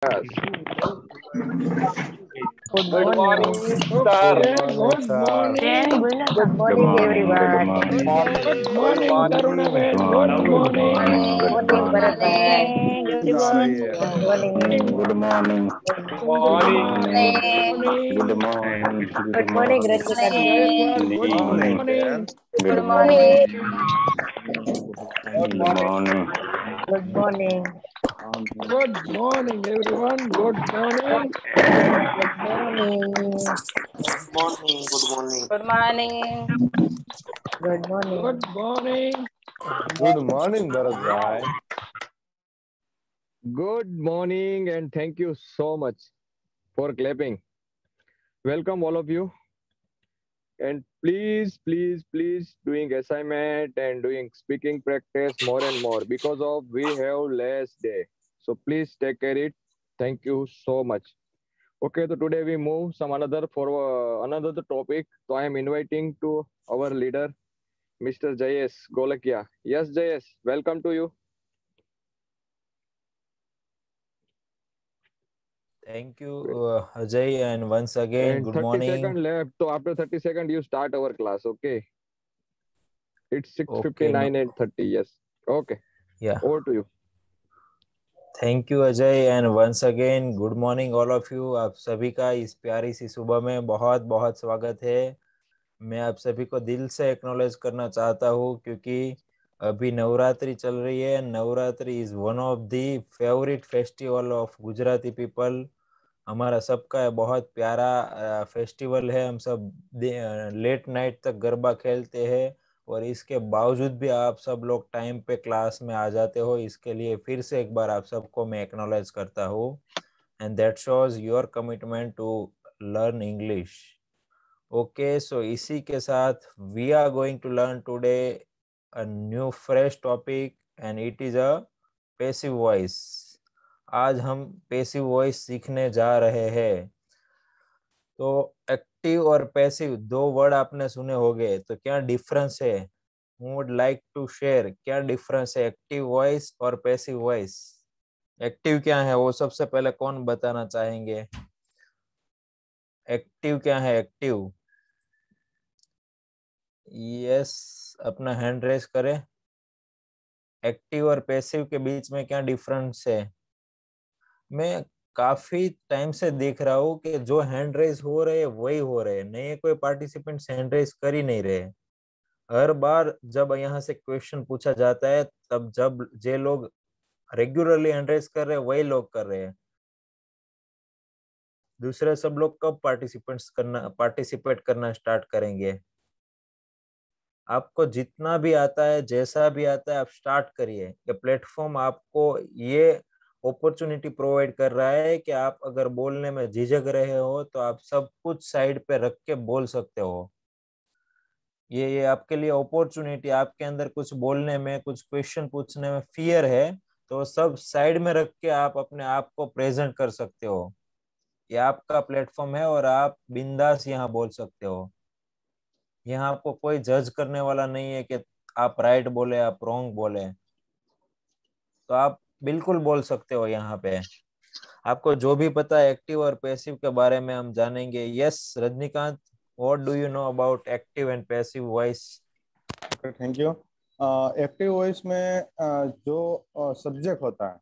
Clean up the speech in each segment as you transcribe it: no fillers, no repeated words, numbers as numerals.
Yes. Good Good morning, morning. sir. Okay, Good good morning. Good Good morning, morning, everyone. Okay, good Good morning, morning. Tarunaben. Good Good morning. Good morning, Bharat Bhai. Everyone. Good morning. Good morning. Good Good morning. morning. Good morning. Good morning. Good morning, Ratika ji. Gaikwad, good Morning, morning. dear. Good morning. Good Good morning. morning. Good morning. Good morning, everyone. Good morning. Good morning. Good morning. Good morning. Good morning. Good morning, Bharat Bhai. Good morning and thank you so much for clapping. Welcome all of you and please doing assignment and doing speaking practice more and more because of we have less day. So please take care it. Thank you so much. Okay, so today we move some another for another topic. So I am inviting to our leader, Mr. Jayesh Golakia. Yes, Jayesh, welcome to you. Thank you, Ajay, and once again, And good 30 morning. second left. So after 30 second, you start our class. Okay. It's Okay, no, 6:59 and 30. Yes. Okay. yeah. Over to you. Thank you, Ajay, and once again, good morning, all of you. आप सभी का इस प्यारी सी सुबह में बहुत बहुत स्वागत है। मैं आप सभी को दिल से एक्नॉलेज करना चाहता हूँ क्योंकि अभी नवरात्रि चल रही है। Navratri is one of the favourite festival of Gujarati people. हमारा सबका बहुत प्यारा फेस्टिवल है। हम सब लेट नाइट तक गरबा खेलते हैं और इसके बावजूद भी आप सब लोग टाइम पे क्लास में आ जाते हो। इसके लिए फिर से एक बार आप सबको मैं एक्नॉलेज करता हूँ and that shows your commitment to learn English. Okay, so इसी के साथ we are going to learn today a new fresh topic and it is a passive voice. आज हम पैसिव वॉइस सीखने जा रहे हैं। तो एक्टिव और पैसिव दो वर्ड आपने सुने होंगे, तो क्या डिफरेंस है? Who would like to share क्या डिफरेंस है एक्टिव वॉइस और पैसिव वॉइस? एक्टिव क्या है वो सबसे पहले कौन बताना चाहेंगे? एक्टिव क्या है? एक्टिव, यस, अपना हैंड रेस करें। एक्टिव और पैसिव के बीच में क्या डिफरेंस है? मैं काफी टाइम से देख रहा हूँ कि जो हैंड रेस हो रहे हैं वही हो रहे हैं, नए कोई पार्टिसिपेंट्स हैंड रेस कर ही नहीं रहे। हर बार जब यहाँ से क्वेश्चन पूछा जाता है तब जब जे लोग रेगुलरली हैंड रेस कर रहे हैं वही लोग कर रहे हैं। दूसरे सब लोग कब पार्टिसिपेट करना स्टार्ट करेंगे? आपको जितना भी आता है, जैसा भी आता है, आप स्टार्ट करिए। ये प्लेटफॉर्म आपको ये अपॉर्चुनिटी प्रोवाइड कर रहा है कि आप अगर बोलने में झिझक रहे हो तो आप सब कुछ साइड पे रख के बोल सकते हो। ये आपके लिए अपॉर्चुनिटी, आपके अंदर कुछ बोलने में, कुछ क्वेश्चन पूछने में फियर है तो सब साइड में रख के आप अपने आप को प्रेजेंट कर सकते हो। ये आपका प्लेटफॉर्म है और आप बिंदास यहाँ बोल सकते हो। यहाँ आपको कोई जज करने वाला नहीं है कि आप राइट बोले, आप रॉन्ग बोले, तो आप बिल्कुल बोल सकते हो। यहाँ पे आपको जो भी पता है एक्टिव और पैसिव के बारे में हम जानेंगे। Yes Rajinikanth, what do you know about active and passive voice? Thank you. Active voice में जो सब्जेक्ट होता है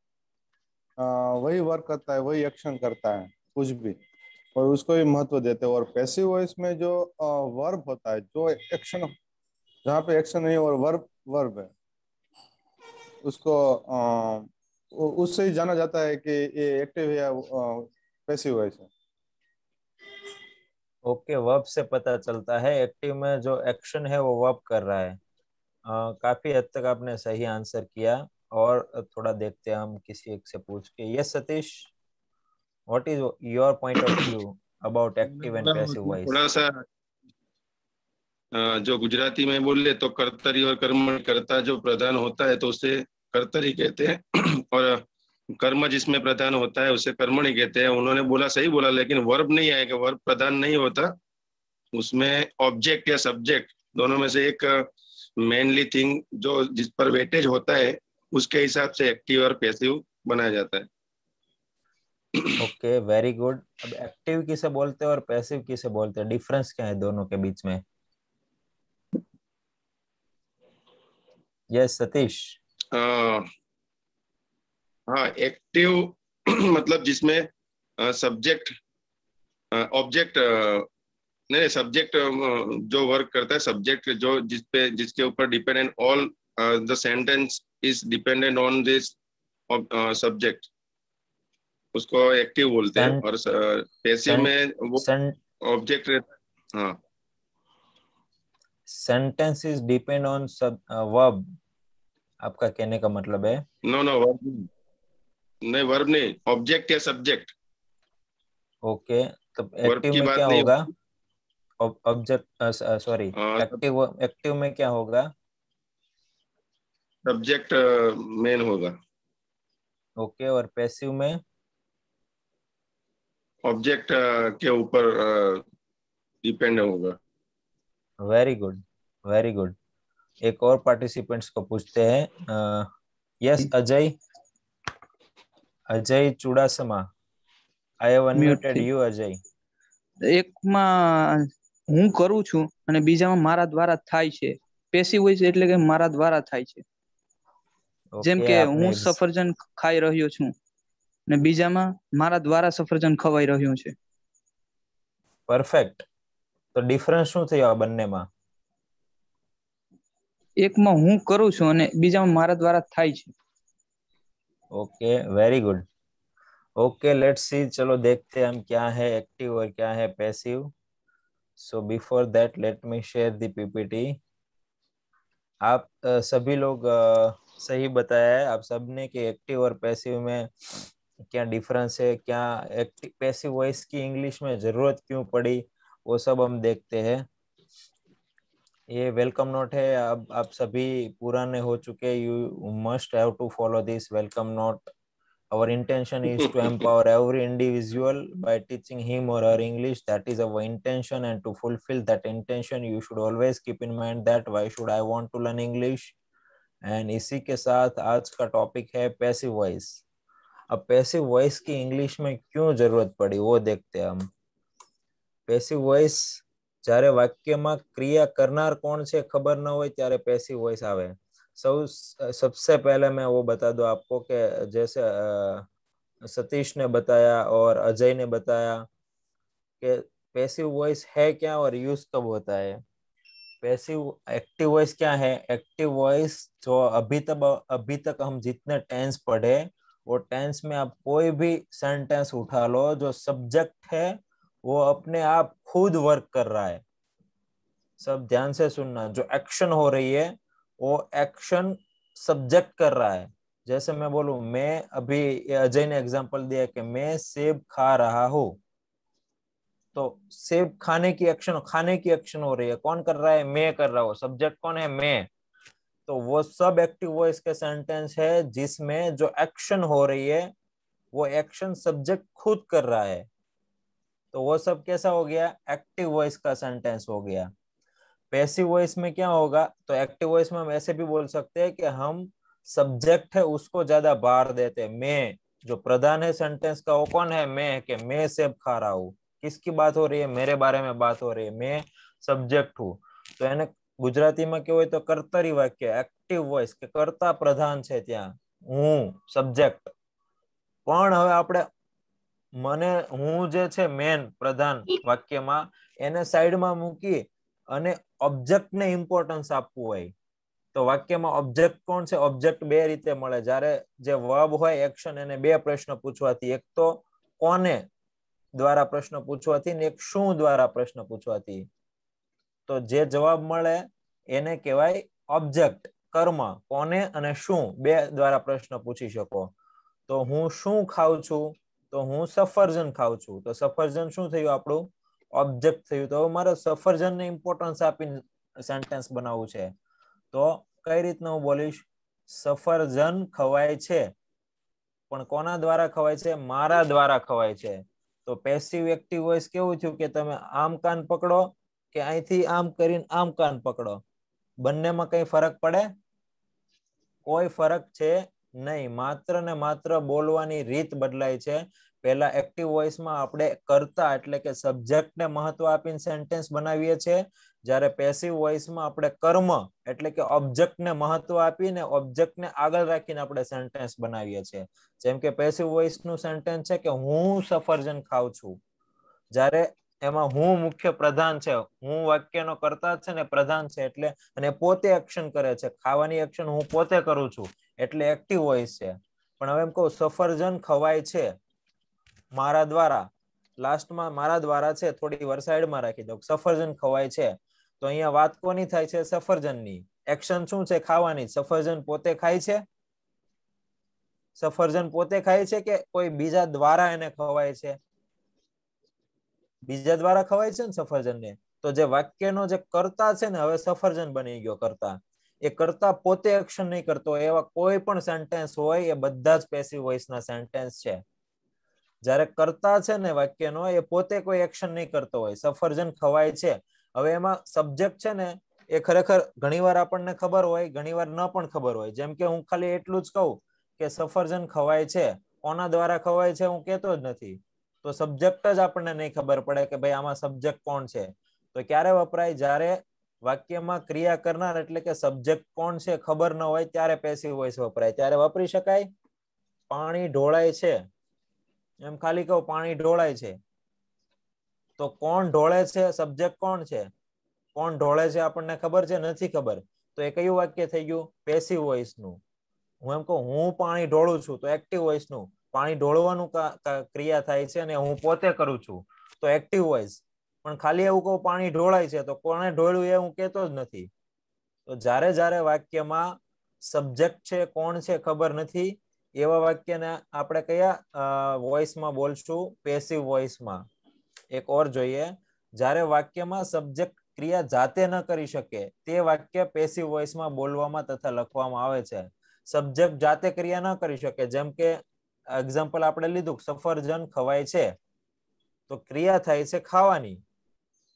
वही वर्क करता है, वही एक्शन करता है कुछ भी, और उसको ही महत्व देते हैं। और पैसिव वॉइस में जो वर्ब होता है, जो एक्शन, जहाँ पे एक्शन नहीं और वर्ब वर्ब है, उसको उससे ही जाना जाता है कि ये एक्टिव है या पैसिव वॉइस है। ओके, वर्ब से पता चलता है। एक्टिव में जो एक्शन है वो वर्ब कर रहा है। काफी हद तक आपने सही आंसर किया। और थोड़ा देखते हैं हम किसी एक से पूछ के। Yes Satish, what is your point of view about active and passive voice? थोड़ा सा जो गुजराती में बोल ले तो कर्तरी और कर्म, कर्ता जो प्रधान होता है तो उसे कर्तरी कहते हैं और कर्म जिसमें प्रधान होता है उसे कर्मणि कहते हैं। उन्होंने बोला, सही बोला, लेकिन वर्ब नहीं आएगा, वर्ब प्रधान नहीं होता उसमें। ऑब्जेक्ट या सब्जेक्ट दोनों में से एक मेनली थिंग जो जिस पर वेटेज होता है उसके हिसाब से एक्टिव और पैसिव बनाया जाता है। Okay, very good. अब एक्टिव किसे बोलते हैं और पैसिव किसे बोलते हैं? डिफरेंस क्या है दोनों के बीच में? यस सतीश। हाँ, एक्टिव मतलब जिसमें सब्जेक्ट ऑब्जेक्ट नहीं, सब्जेक्ट जो वर्क करता है, सब्जेक्ट जो जिसके ऊपर dependent, all the sentence is dependent on this subject, उसको एक्टिव बोलते हैं। और पैसिव में वो ऑब्जेक्ट रहता है। हाँ, सेंटेंस इज डिपेंड ऑन सब वर्ब, आपका कहने का मतलब है? नो नो, वर्ब नहीं, वर्ब नहीं, ऑब्जेक्ट या सब्जेक्ट। ओके, तो वर्ब एक्टिव की में बात क्या नहीं होगा? होती। ऑब्जेक्ट, सॉरी, एक्टिव में क्या होगा? सब्जेक्ट मेन होगा। ओके, और पैसिव में? ऑब्जेक्ट के ऊपर डिपेंड होगा। Very good, very good. एक और पार्टिसिपेंट्स को पूछते हैं। Yes Ajay, Ajay Chudasama, I have unmuted you Ajay. એકમાં હું કરું છું અને બીજામાં મારા દ્વારા થાય છે. પેસિવ વોઇસ એટલે કે મારા દ્વારા થાય છે. જેમ કે હું સફરજન ખાઈ રહ્યો છું અને બીજામાં મારા દ્વારા સફરજન ખવાઈ રહ્યું છે. પરફેક્ટ. તો ડિફરન્સ શું થયો આ બંનેમાં? એકમાં હું કરું છું અને બીજામાં મારા દ્વારા થાય છે. Okay, very good. Okay, let's see, चलो देखते हैं हम क्या है एक्टिव और क्या है passive. So before that let me share the PPT. आप सभी लोग सही बताया है आप सबने कि एक्टिव और पैसिव में क्या डिफरेंस है, क्या एक्टिव पैसिव वॉइस की इंग्लिश में जरूरत क्यों पड़ी, वो सब हम देखते हैं। ये वेलकम नोट है, अब आप सभी पुराने हो चुके, you must have to follow this welcome note. Our intention is to empower every individual by teaching him or her English. That is our intention, and to fulfill that intention, you should always keep in mind that why should I want to learn English? And इसी के साथ आज का topic है passive voice. अब passive voice की English में क्यों जरूरत पड़ी वो देखते हैं हम। पैसिव वॉइस જ્યારે વાક્યમાં ક્રિયા કરનાર કોણ છે ખબર ન હોય ત્યારે पैसिव वॉइस આવે। सबसे पहले मैं वो बता दूं आपको कि जैसे सतीश ने बताया और अजय ने बताया कि पैसिव वॉइस है क्या और यूज कब होता है। पैसिव एक्टिव वॉइस क्या है? एक्टिव वॉइस जो अभी तक हम जितने टेंस पढ़े वो टेंस में आप कोई भी सेंटेंस उठा लो, जो सब्जेक्ट है वो अपने आप खुद वर्क कर रहा है। सब ध्यान से सुनना, जो एक्शन हो रही है वो एक्शन सब्जेक्ट कर रहा है। जैसे मैं बोलूं, मैं अभी अजय ने एग्जांपल दिया कि मैं सेब खा रहा हूं, तो सेब खाने की एक्शन हो रही है, कौन कर रहा है? मैं कर रहा हूं। सब्जेक्ट कौन है? मैं। तो वो सब एक्टिव वॉइस के सेंटेंस है जिसमें जो एक्शन हो रही है वो एक्शन सब्जेक्ट खुद कर रहा है, तो वो सब कैसा हो गया? एक्टिव वॉइस का सेंटेंस हो गया। पैसिव वॉइस में क्या होगा? तो एक्टिव वॉइस में हम ऐसे भी बोल सकते हैं कि हम सब्जेक्ट है उसको ज्यादा भार देते हैं। मैं, जो प्रधान है सेंटेंस का, वो कौन है? मैं, कि मैं सेब खा रहा हूँ। किसकी बात हो रही है? मेरे बारे में बात हो रही है, मैं सब्जेक्ट हूँ। तो એને ગુજરાતીમાં કેવું હોય તો કર્તરી વાક્ય, एक्टिव वॉइस કે કર્તા પ્રધાન છે ત્યાં, હું સબ્જેક્ટ। પણ હવે આપણે મને હું જે છે મેન પ્રધાન વાક્યમાં એને સાઈડમાં મૂકી અને ઓબ્જેક્ટ ને ઇમ્પોર્ટન્સ આપવું હોય તો વાક્યમાં ઓબ્જેક્ટ કોણ છે? ઓબ્જેક્ટ બે રીતે મળે, જ્યારે જે વર્બ હોય એક્શન, એને બે પ્રશ્ન પૂછવાથી, એક તો કોને દ્વારા પ્રશ્ન પૂછવાથી ને એક શું દ્વારા પ્રશ્ન પૂછવાથી। તો જે જવાબ મળે એને કહેવાય ઓબ્જેક્ટ, કર્મ। કોને અને શું બે દ્વારા પ્રશ્ન પૂછી શકો। તો હું શું ખાઉં છું? તો હું સફરજન ખાઉં છું। તો સફરજન શું થયું? આપણું ઓબ્જેક્ટ થયું। તો મારે સફરજન ને ઇમ્પોર્ટન્સ આપીને સેન્ટેન્સ બનાવવું છે, તો કઈ રીતના હું બોલીશ? સફરજન ખવાય છે, પણ કોના દ્વારા ખવાય છે? મારા દ્વારા ખવાય છે। તો પેસિવ एक्टिव वॉइस કેવું થયું કે તમે આમ કાન પકડો કે અહીંથી આમ કરીને આમ કાન પકડો, બંનેમાં કઈ ફરક પડે? કોઈ ફરક છે નહીં, માત્ર ને માત્ર બોલવાની રીત બદલાય છે। પહેલા એક્ટિવ વોઇસમાં આપણે કર્તા એટલે કે સબ્જેક્ટને મહત્વ આપીને સેન્ટેન્સ બનાવીએ છીએ, જ્યારે પેસિવ વોઇસમાં આપણે કર્મ એટલે કે ઓબ્જેક્ટને મહત્વ આપીને ઓબ્જેક્ટને આગળ રાખીને આપણે સેન્ટેન્સ બનાવીએ છીએ. જેમ કે પેસિવ વોઇસનું સેન્ટેન્સ છે કે હું સફરજન ખાઉં છું, જ્યારે એમાં હું મુખ્ય પ્રધાન છે, હું વાક્યનો કર્તા છે ને પ્રધાન છે, એટલે અને પોતે એક્શન કરે છે, ખાવાની એક્શન હું પોતે કરું છું એટલે એક્ટિવ વોઇસ છે. પણ હવે એમ કહું સફરજન ખવાય છે મારા દ્વારા, લાસ્ટમાં મારા દ્વારા છે થોડી વાર સાઈડમાં રાખી દો, સફરજન ખવાય છે, તો અહીંયા વાત કોની થાય છે? સફરજનની. એક્શન શું છે? ખાવાની. સફરજન પોતે ખાય છે? સફરજન પોતે ખાય છે કે કોઈ બીજા દ્વારા એને ખવાય છે? બીજા દ્વારા ખવાય છે ને સફરજનને. તો જે વાક્યનો જે કર્તા છે ને, હવે સફરજન બની ગયો કર્તા. એ કર્તા પોતે એક્શન નહીં કરતો, એવા કોઈ પણ સેન્ટેન્સ હોય એ બધા જ પેસિવ વોઇસના સેન્ટેન્સ છે. જ્યારે કર્તા છે ને વાક્યનો, એ પોતે કોઈ એક્શન નહીં કરતો હોય. સફરજન ખવાય છે, હવે એમાં સબ્જેક્ટ છે ને એ ખરેખર ઘણીવાર આપણને ખબર હોય, ઘણીવાર ન પણ ખબર હોય. જેમ કે હું ખાલી એટલું જ કહું કે સફરજન ખવાય છે, કોના દ્વારા ખવાય છે હું કહેતો જ નથી, તો સબ્જેક્ટ જ આપણને નહીં ખબર પડે કે ભાઈ આમાં સબ્જેક્ટ કોણ છે. તો ક્યારે વપરાય? જ્યારે વાક્યમાં ક્રિયા કરનાર એટલે કે સબ્જેક્ટ કોણ છે ખબર ન હોય ત્યારે પેસિવ વોઇસ વપરાય. ત્યારે વાપરી શકાય. પાણી ઢોળાય છે, એમ ખાલી કહું પાણી ઢોળાય છે, તો કોણ ઢોળે છે? સબ્જેક્ટ કોણ છે? કોણ ઢોળે છે આપણને ખબર છે? નથી ખબર. તો એ કયું વાક્ય થઈ ગયું? પેસિવ વોઇસ નું. હું એમ કહું હું પાણી ઢોળું છું, તો એક્ટિવ વોઇસ નું. પાણી ઢોળવાનું ક્રિયા થાય છે અને હું પોતે કરું છું, તો એક્ટિવ વોઇસ. પણ ખાલી એવું કહું પાણી ઢોળાય છે, તો કોણે ઢોળ્યું એ હું કહેતો જ નથી. તો જ્યારે જ્યારે વાક્યમાં સબ્જેક્ટ છે કોણ છે ખબર નથી, એવા વાક્યને આપણે કયા વોઇસમાં બોલશું? પેસિવ વોઇસમાં. એક ઓર જોઈએ, જ્યારે વાક્યમાં સબ્જેક્ટ ક્રિયા જાતે ન કરી શકે તે વાક્ય પેસિવ વોઇસમાં બોલવામાં તથા લખવામાં આવે છે. સબ્જેક્ટ જાતે ક્રિયા ન કરી શકે, જેમ કે એક્ઝામ્પલ આપણે લીધું સફરજન ખવાય છે, તો ક્રિયા થાય છે ખાવાની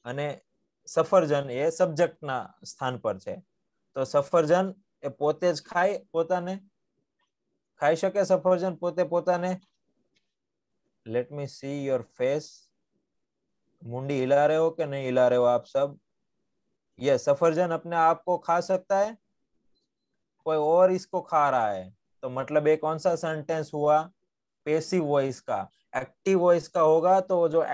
અને સફરજન એ સબ્જેક્ટના સ્થાન પર છે. તો સફરજન એ પોતે જ ખાય, પોતાને ખાઈ શકે સફરજન પોતે પોતાને? Let me see your face. मुंडी हिला रहे हो कि नहीं हिला रहे हो आप सब? ये सफरजन अपने आप को खा सकता है, कोई और इसको खा रहा है, तो मतलब ये कौन सा सेंटेंस हुआ? पेसिव वॉइस का. एक्टिव वॉइस का होगा तो जो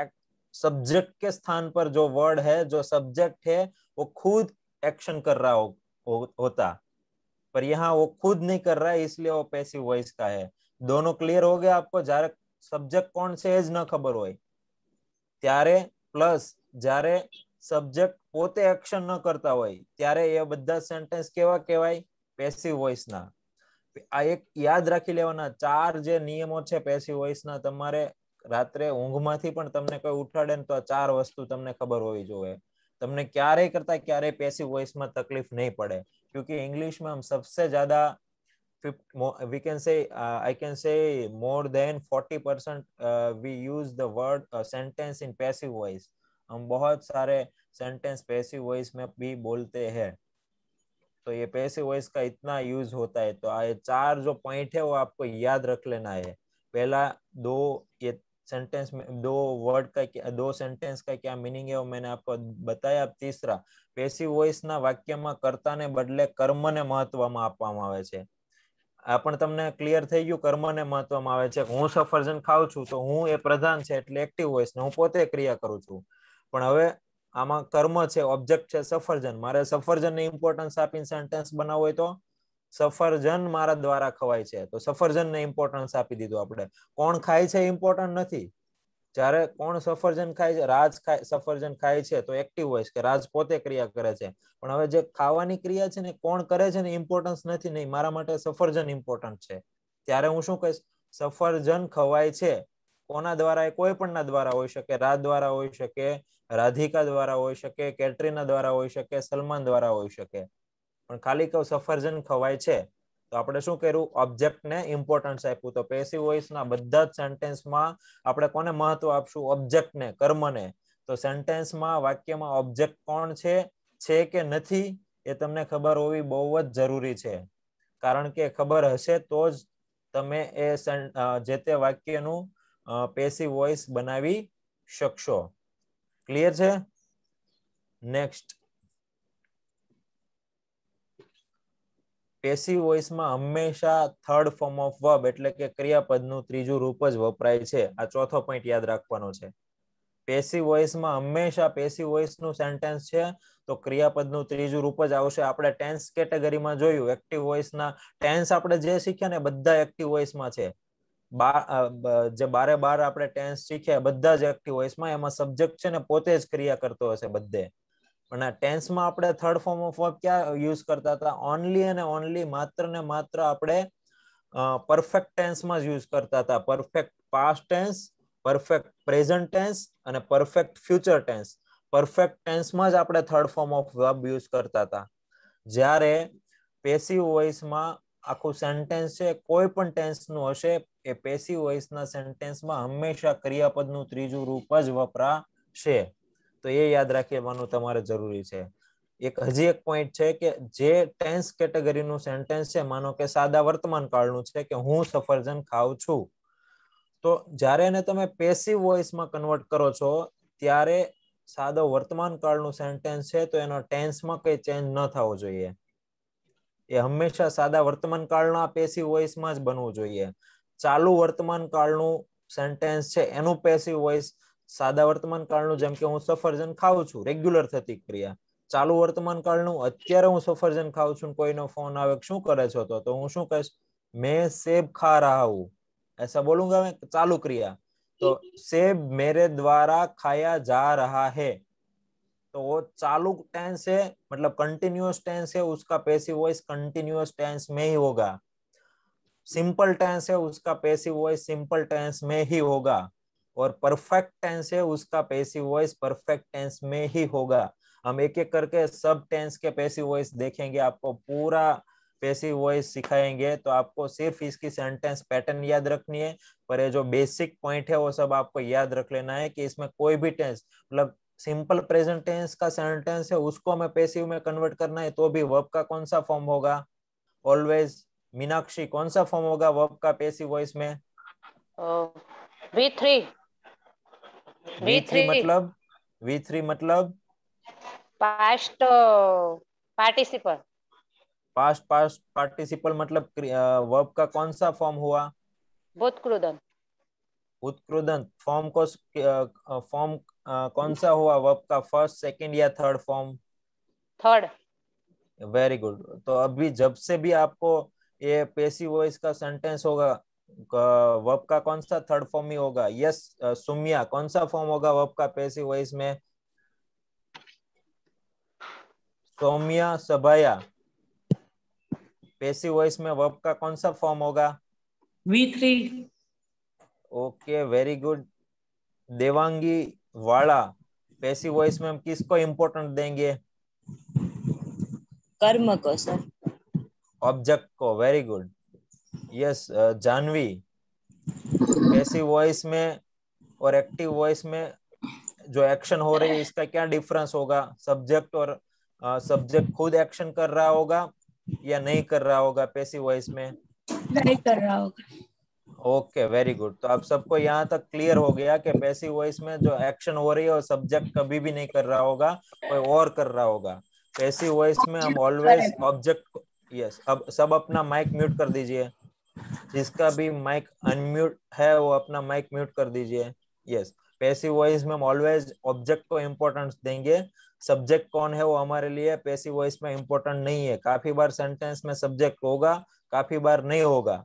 सब्जेक्ट के स्थान पर जो वर्ड है, जो सब्जेक्ट है, वो खुद एक्शन कर रहा होता, पर यहाँ वो खुद नहीं कर रहा है, इसलिए वो पेसिव वॉइस का है. दोनों क्लियर हो गया आपको? જ્યારે સબ્જેક્ટ કોણ છે એ જ ન ખબર હોય ત્યારે, પ્લસ જ્યારે સબ્જેક્ટ પોતે એક્શન ન કરતા હોય ત્યારે એ બધા સેન્ટેન્સ કેવા કહેવાય? પેસિવ વોઇસના. આ એક યાદ રાખી લેવાના 4 જે નિયમો છે પેસિવ વોઇસના. તમારે રાત્રે ઊંઘમાંથી પણ તમને કોઈ ઉઠાડે ને તો આ 4 વસ્તુ તમને ખબર હોવી જોઈએ. તમને ક્યારેય કરતા ક્યારેય પેસિવ વોઇસમાં તકલીફ નહીં પડે, क्योंकि इंग्लिश में हम सबसे ज्यादा we can say I can say more than 40% we use the word sentence in passive voice. हम बहुत सारे सेंटेंस पैसिव वॉइस में भी बोलते हैं, तो ये पैसिव वॉइस का इतना यूज होता है. तो ये 4 जो पॉइंट है वो आपको याद रख लेना है. पहला 2 ये सेंटेंस में 2 वर्ड का 2 सेंटेंस का क्या मीनिंग है वो मैंने आपको बताया. अब तीसरा, પેસિવ વોઇસના વાક્યમાં કર્તાને બદલે કર્મને મહત્વમાં આપવામાં આવે છે. આ પણ તમને ક્લિયર થઈ ગયું? કર્મને મહત્વમાં આવે છે. હું સફરજન ખાઉં છું, તો હું એ પ્રધાન છે એટલે એક્ટિવ વોઇસ ને હું પોતે ક્રિયા કરું છું. પણ હવે આમાં કર્મ છે, ઓબ્જેક્ટ છે સફરજન. મારે સફરજનને ઇમ્પોર્ટન્સ આપીને સેન્ટેન્સ બનાવવું હોય તો સફરજન મારા દ્વારા ખવાય છે, તો સફરજનને ઇમ્પોર્ટન્સ આપી દીધું આપણે. કોણ ખાય છે ઇમ્પોર્ટન્ટ નથી. જ્યારે કોણ સફરજન ખાય છે? રાજ સફરજન ખાય છે, તો એક્ટિવ વોઇસ કે રાજ પોતે ક્રિયા કરે છે. પણ હવે જે ખાવાની ક્રિયા છે ને કોણ કરે છે ને ઇમ્પોર્ટન્સ નથી. નહીં, મારા માટે સફરજન ઇમ્પોર્ટન્ટ છે. ત્યારે હું શું કહીશ? સફરજન ખવાય છે. કોના દ્વારા? એ કોઈ પણના દ્વારા હોઈ શકે. રાજ દ્વારા હોઈ શકે, રાધિકા દ્વારા હોઈ શકે, કેટરીના દ્વારા હોઈ શકે, સલમાન દ્વારા હોઈ શકે. પણ ખાલી કહું સફરજન ખવાય છે, તો આપણે શું કર્યું? ઓબ્જેક્ટને ઇમ્પોર્ટન્સ આપ્યું. તો પેસિવ વોઇસના બધા જ સેન્ટેન્સમાં આપણે કોને મહત્વ આપશું? ઓબ્જેક્ટને, કર્મને. તો સેન્ટેન્સમાં વાક્યમાં ઓબ્જેક્ટ કોણ છે કે નથી એ તમને ખબર હોવી બહુ જ જરૂરી છે. કારણ કે ખબર હશે તો જ તમે એ જે તે વાક્યનું પેસિવ વોઇસ બનાવી શકશો. ક્લિયર છે? નેક્સ્ટ, પેસિવ વોઇસમાં હંમેશા થર્ડ ફોર્મ ઓફ વર્બ એટલે કે ક્રિયાપદનું ત્રીજું રૂપ જ વપરાય છે. આ ચોથો પોઈન્ટ યાદ રાખવાનો છે. પેસિવ વોઇસમાં હંમેશા પેસિવ વોઇસનું સેન્ટેન્સ છે તો ક્રિયાપદનું ત્રીજું રૂપ જ આવશે. આપણે ટેન્સ કેટેગરીમાં જોયું, એક્ટિવ વોઇસના ટેન્સ આપણે જે શીખ્યા ને બધા એક્ટિવ વોઇસમાં છે. જે 12 આપણે ટેન્સ શીખ્યા બધા જ એક્ટિવ વોઇસમાં, એમાં સબ્જેક્ટ છે ને પોતે જ ક્રિયા કરતો હશે બધે. પણ આ ટેન્સમાં આપણે થર્ડ ફોર્મ ઓફ વર્બ ક્યાં યુઝ કરતા હતા? ઓનલી અને ઓનલી, માત્ર ને માત્ર આપણે પરફેક્ટ ટેન્સમાં જ યુઝ કરતા હતા. Perfect past tense, perfect present tense અને પરફેક્ટ ફ્યુચર ટેન્સ. પરફેક્ટ ટેન્સમાં જ આપણે third form of verb use કરતા હતા. જ્યારે પેસિવ વોઇસમાં આખું સેન્ટેન્સ છે કોઈ પણ ટેન્સનું હશે, એ પેસિવ વોઇસના સેન્ટેન્સમાં હંમેશા ક્રિયાપદનું ત્રીજું રૂપ જ વપરાશે. તો એ યાદ રાખવાનું તમારે જરૂરી છે. હજી એક પોઈન્ટ છે કે જે ટેન્સ કેટેગરીનું સેન્ટેન્સ છે, માનો કે સાદા વર્તમાન કાળનું છે કે હું સફરજન ખાઉં છું, તો જ્યારે એને તમે પેસિવ વોઇસમાં કન્વર્ટ કરો છો ત્યારે સાદો વર્તમાન કાળનું સેન્ટેન્સ છે તો એનો ટેન્સમાં કઈ ચેન્જ ન થવો જોઈએ. એ હંમેશા સાદા વર્તમાન કાળના પેસિવ વોઇસમાં જ બનવું જોઈએ. ચાલુ વર્તમાન કાળનું સેન્ટેન્સ છે એનું પેસિવ વોઇસ સાદા વર્તમાન કાળનું, જેમ કે હું સફરજન ખાઉં છું, રેગ્યુલર થતી ક્રિયા. ચાલુ વર્તમાન કાળનું, અત્યારે હું સફરજન ખાઉં છું, કોઈનો ફોન આવે શું કરે છો, તો હું શું કહીશ? મેં સેબ ખા રહા હું, ऐसा बोलूंगा मैं, चालू क्रिया. तो सेब मेरे द्वारा खाया जा रहा है, तो वो चालू टेंस है, मतलब कंटिन्यूअस टेंस है, उसका पैसिव वॉइस कंटिन्यूअस टेंस में ही होगा. सिंपल टेंस है, उसका पैसिव वॉइस सिंपल टेंस में ही होगा. और परफेक्ट टेंस है, उसका पैसिव वॉइस परफेक्ट टेंस में ही होगा. हम एक एक करके सब टेंस के पैसिव वॉइस देखेंगे, आपको पूरा पैसिव वॉइस सिखाएंगे. तो आपको सिर्फ इसकी सेंटेंस पैटर्न याद रखनी है, पर ये जो बेसिक पॉइंट है वो सब आपको याद रख लेना है कि इसमें कोई भी टेंस, मतलब सिंपल प्रेजेंट टेंस का सेंटेंस है उसको हमें पैसिव में कन्वर्ट करना है, तो भी वर्ब का कौन सा फॉर्म होगा? ऑलवेज. मीनाक्षी, कौन सा फॉर्म होगा वर्ब का पैसिव वॉइस में? V3. V3 मतलब? V3 मतलब पास्ट पार्टिसिपल. पास्ट पार्टिसिपल मतलब वर्ब का कौन सा फॉर्म हुआ? भूतकृदंत. भूतकृदंत फॉर्म को फॉर्म कौन सा हुआ वर्ब का? फर्स्ट, सेकंड या third form? Third. Very good. तो अभी जब से भी आपको ये पैसिव वॉइस का सेंटेंस होगा, वर्ब का कौन सा थर्ड फॉर्म ही होगा? यस. सुमिया, कौन सा फॉर्म होगा वर्ब का पैसिव वॉइस में? सौम्या, सभाया, पैसिव वॉइस में वर्ब का कौन सा फॉर्म होगा? V3. Okay, very good. Devangi, वाला, पैसिव वॉइस में हम किसको इंपॉर्टेंट देंगे? कर्म को सर. ऑब्जेक्ट को. Very good. Yes. Janvi, passive voice में और एक्टिव वॉइस में जो एक्शन हो रही है इसका क्या डिफरेंस होगा? सब्जेक्ट और सब्जेक्ट खुद एक्शन कर रहा होगा या नहीं कर रहा होगा पैसिव वॉइस में? नहीं कर रहा होगा. Okay, very good. तो आप सबको यहाँ तक क्लियर हो गया कि पैसिव वॉइस में जो एक्शन हो रही है वो सब्जेक्ट कभी भी नहीं कर रहा होगा, कोई और कर रहा होगा. पैसिव वॉइस में हम ऑलवेज ऑब्जेक्ट. यस. अब सब अपना माइक म्यूट कर दीजिए. जिसका भी माइक अनम्यूट है वो अपना माइक म्यूट कर दीजिए. यस. पैसिव वॉइस में हम ऑलवेज ऑब्जेक्ट को इम्पोर्टेंस देंगे. सब्जेक्ट कौन है वो हमारे लिए पैसिव वॉइस में इम्पोर्टेंट नहीं है. काफी बार सेंटेंस में सब्जेक्ट होगा, काफी बार नहीं होगा,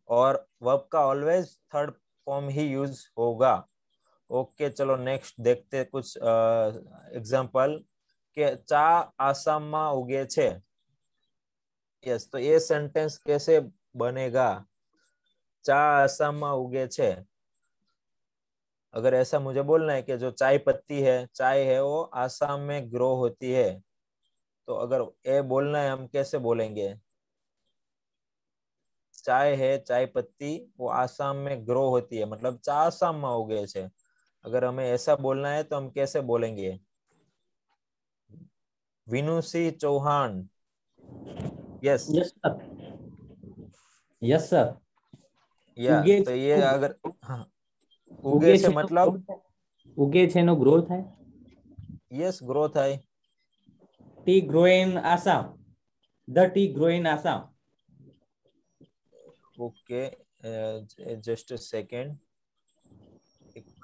और वर्ब का ऑलवेज थर्ड फॉर्म ही यूज होगा. ओके, चलो नेक्स्ट देखते कुछ एग्जांपल के चा आसाम में उगे छे. यस. तो ये सेंटेंस कैसे बनेगा? चा आसाम में उगे छे. अगर ऐसा मुझे बोलना है कि जो चाय पत्ती है, चाय है, वो आसाम में ग्रो होती है, तो अगर ये बोलना है हम कैसे बोलेंगे? चाय है, चाय पत्ती, वो आसाम में ग्रो होती है, मतलब चा आसाम में उगे छे. अगर हमें ऐसा बोलना है तो हम कैसे बोलेंगे? विनुसी चौहान. यस. Yes sir. या तो ये अगर, हाँ, ઉગે છે મતલબ ઉગે છે નો ગ્રો થાય. યસ ગ્રો થાય. Tea grow in Assam. The tea grow in Assam. Okay just a second,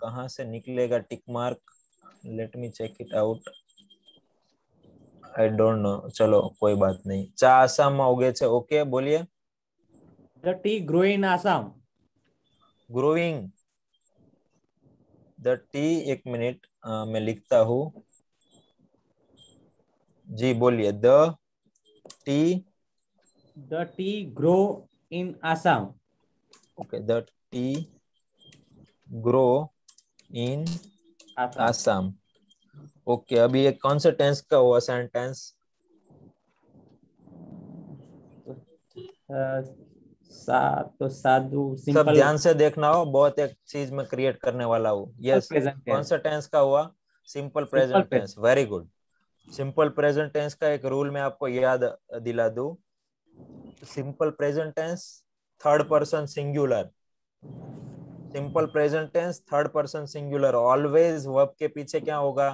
कहाँ से निकलेगा tick mark, let me check it out. I don't know, चलो कोई बात नहीं. चा आसाम में उगे छे. ओके बोलिए. The T grow in Assam. Growing the T, एक मिनट मैं लिखता हूँ. जी बोलिए. The T grow in Assam. Okay, the T grow in Assam. Okay, अभी ये कौन से टेंस का हुआ सेंटेंस? तो साधु सब सिंपल. ध्यान से देखना हो, बहुत एक चीज में क्रिएट करने वाला हूँ. यस, कौन सा टेंस का हुआ? Simple present tense. Very good. Simple present tense का एक रूल मैं आपको याद दिला दूं. Simple present tense third person singular. Simple present tense third person singular. Always verb के पीछे क्या होगा?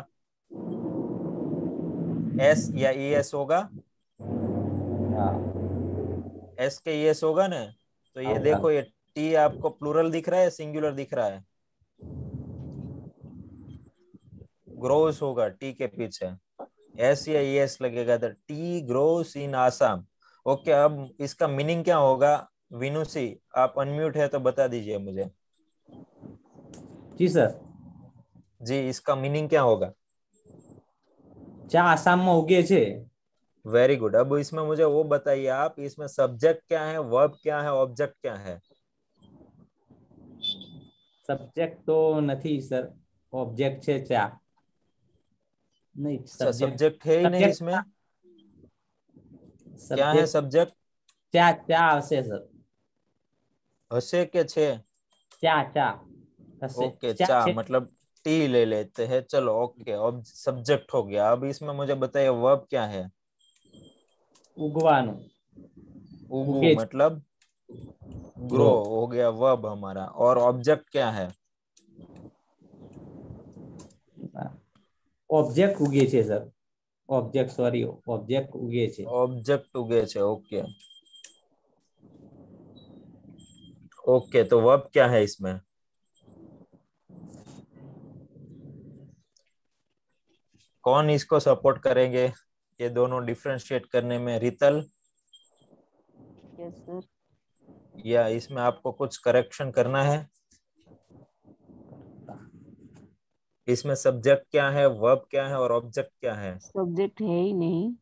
एस या ईएस होगा. एस के ईएस होगा ना. तो ये देखो, ये टी आपको प्लूरल दिख रहा है, सिंगुलर दिख रहा है? ग्रोस होगा टी के पीछे. एस या ईएस लगेगा. The tea grows in Assam. Okay, अब इसका मीनिंग क्या होगा? विनुसी, आप अनम्यूट है तो बता दीजिए मुझे. जी सर. जी, इसका मीनिंग क्या होगा? चा आसाम में उगे छे. Very good. अब इसमें मुझे वो बताइए आप, इसमें सब्जेक्ट क्या है, वर्ब क्या है, ऑब्जेक्ट क्या है? सब्जेक्ट तो नहीं सर, ऑब्जेक्ट छे चा. नहीं, सब्जेक्ट है ही नहीं इसमें. क्या है सब्जेक्ट? चा चा हसे सर. हसे के छे? चा चा हसे. ओके, चा मतलब टी ले लेते हैं. चलो ओके, अब सब्जेक्ट हो गया. अब इसमें मुझे बताइए वर्ब क्या है? उगवानो. उगू मतलब ग्रो हो गया वर्ब हमारा. और ऑब्जेक्ट क्या है? ऑब्जेक्ट उगे छे सर. ऑब्जेक्ट, सॉरी, ऑब्जेक्ट उगे छे. ऑब्जेक्ट उगे छे. ओके ओके, तो वर्ब क्या है इसमें? कौन इसको सपोर्ट करेंगे ये दोनों डिफरेंशिएट करने में? रितल? Yes sir. या इसमें आपको कुछ करेक्शन करना है? इसमें सब्जेक्ट क्या है, वर्ब क्या है और ऑब्जेक्ट क्या है? सब्जेक्ट है ही नहीं.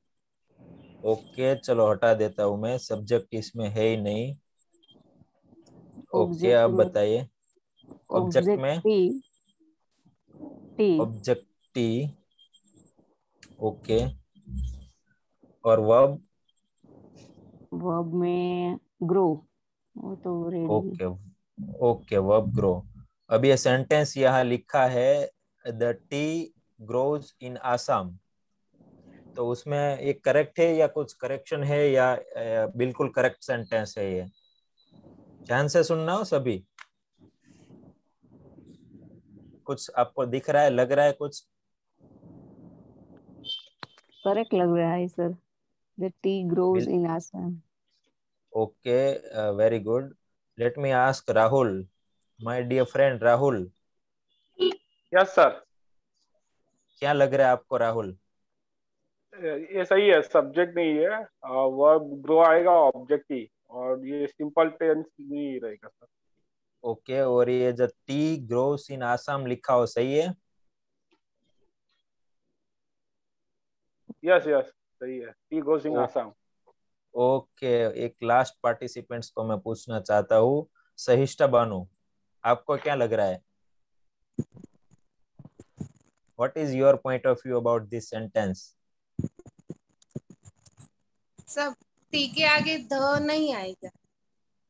ओके, चलो हटा देता हूं मैं. सब्जेक्ट इसमें है ही नहीं. ओके, अब बताइए. ऑब्जेक्ट में टी. Object T. ओके, और वर्ब? वर्ब में ग्रो. वो तो ready. Okay okay, verb grow. अब ये सेंटेंस यहाँ लिखा है the tea grows in Assam. तो उसमें ये करेक्ट है या कुछ करेक्शन है, या बिल्कुल करेक्ट सेंटेंस है? ये ध्यान से सुनना हो सभी. कुछ आपको दिख रहा है, लग रहा है कुछ? करेक्ट लग रहा है sir. The tea grows in Assam. Okay, very good. Let me ask Rahul, my dear friend Rahul. Yes sir. क्या लग रहा है आपको राहुल? ये सही है, सब्जेक्ट नहीं है. वर्ब ग्रो आएगा, ऑब्जेक्ट ही, और ये सिंपल टेंस नहीं रहेगा सर. ओके, और ये जो टी ग्रोस इन आसाम लिखा हो, सही है? यस यस, सही है. T grows in Assam. Okay, एक लास्ट पार्टिसिपेंट्स को मैं पूछना चाहता हूँ. सहिष्ठा बानू, आपको क्या लग रहा है? What is your point of view about this sentence? सब टी के आगे ध नहीं आएगा.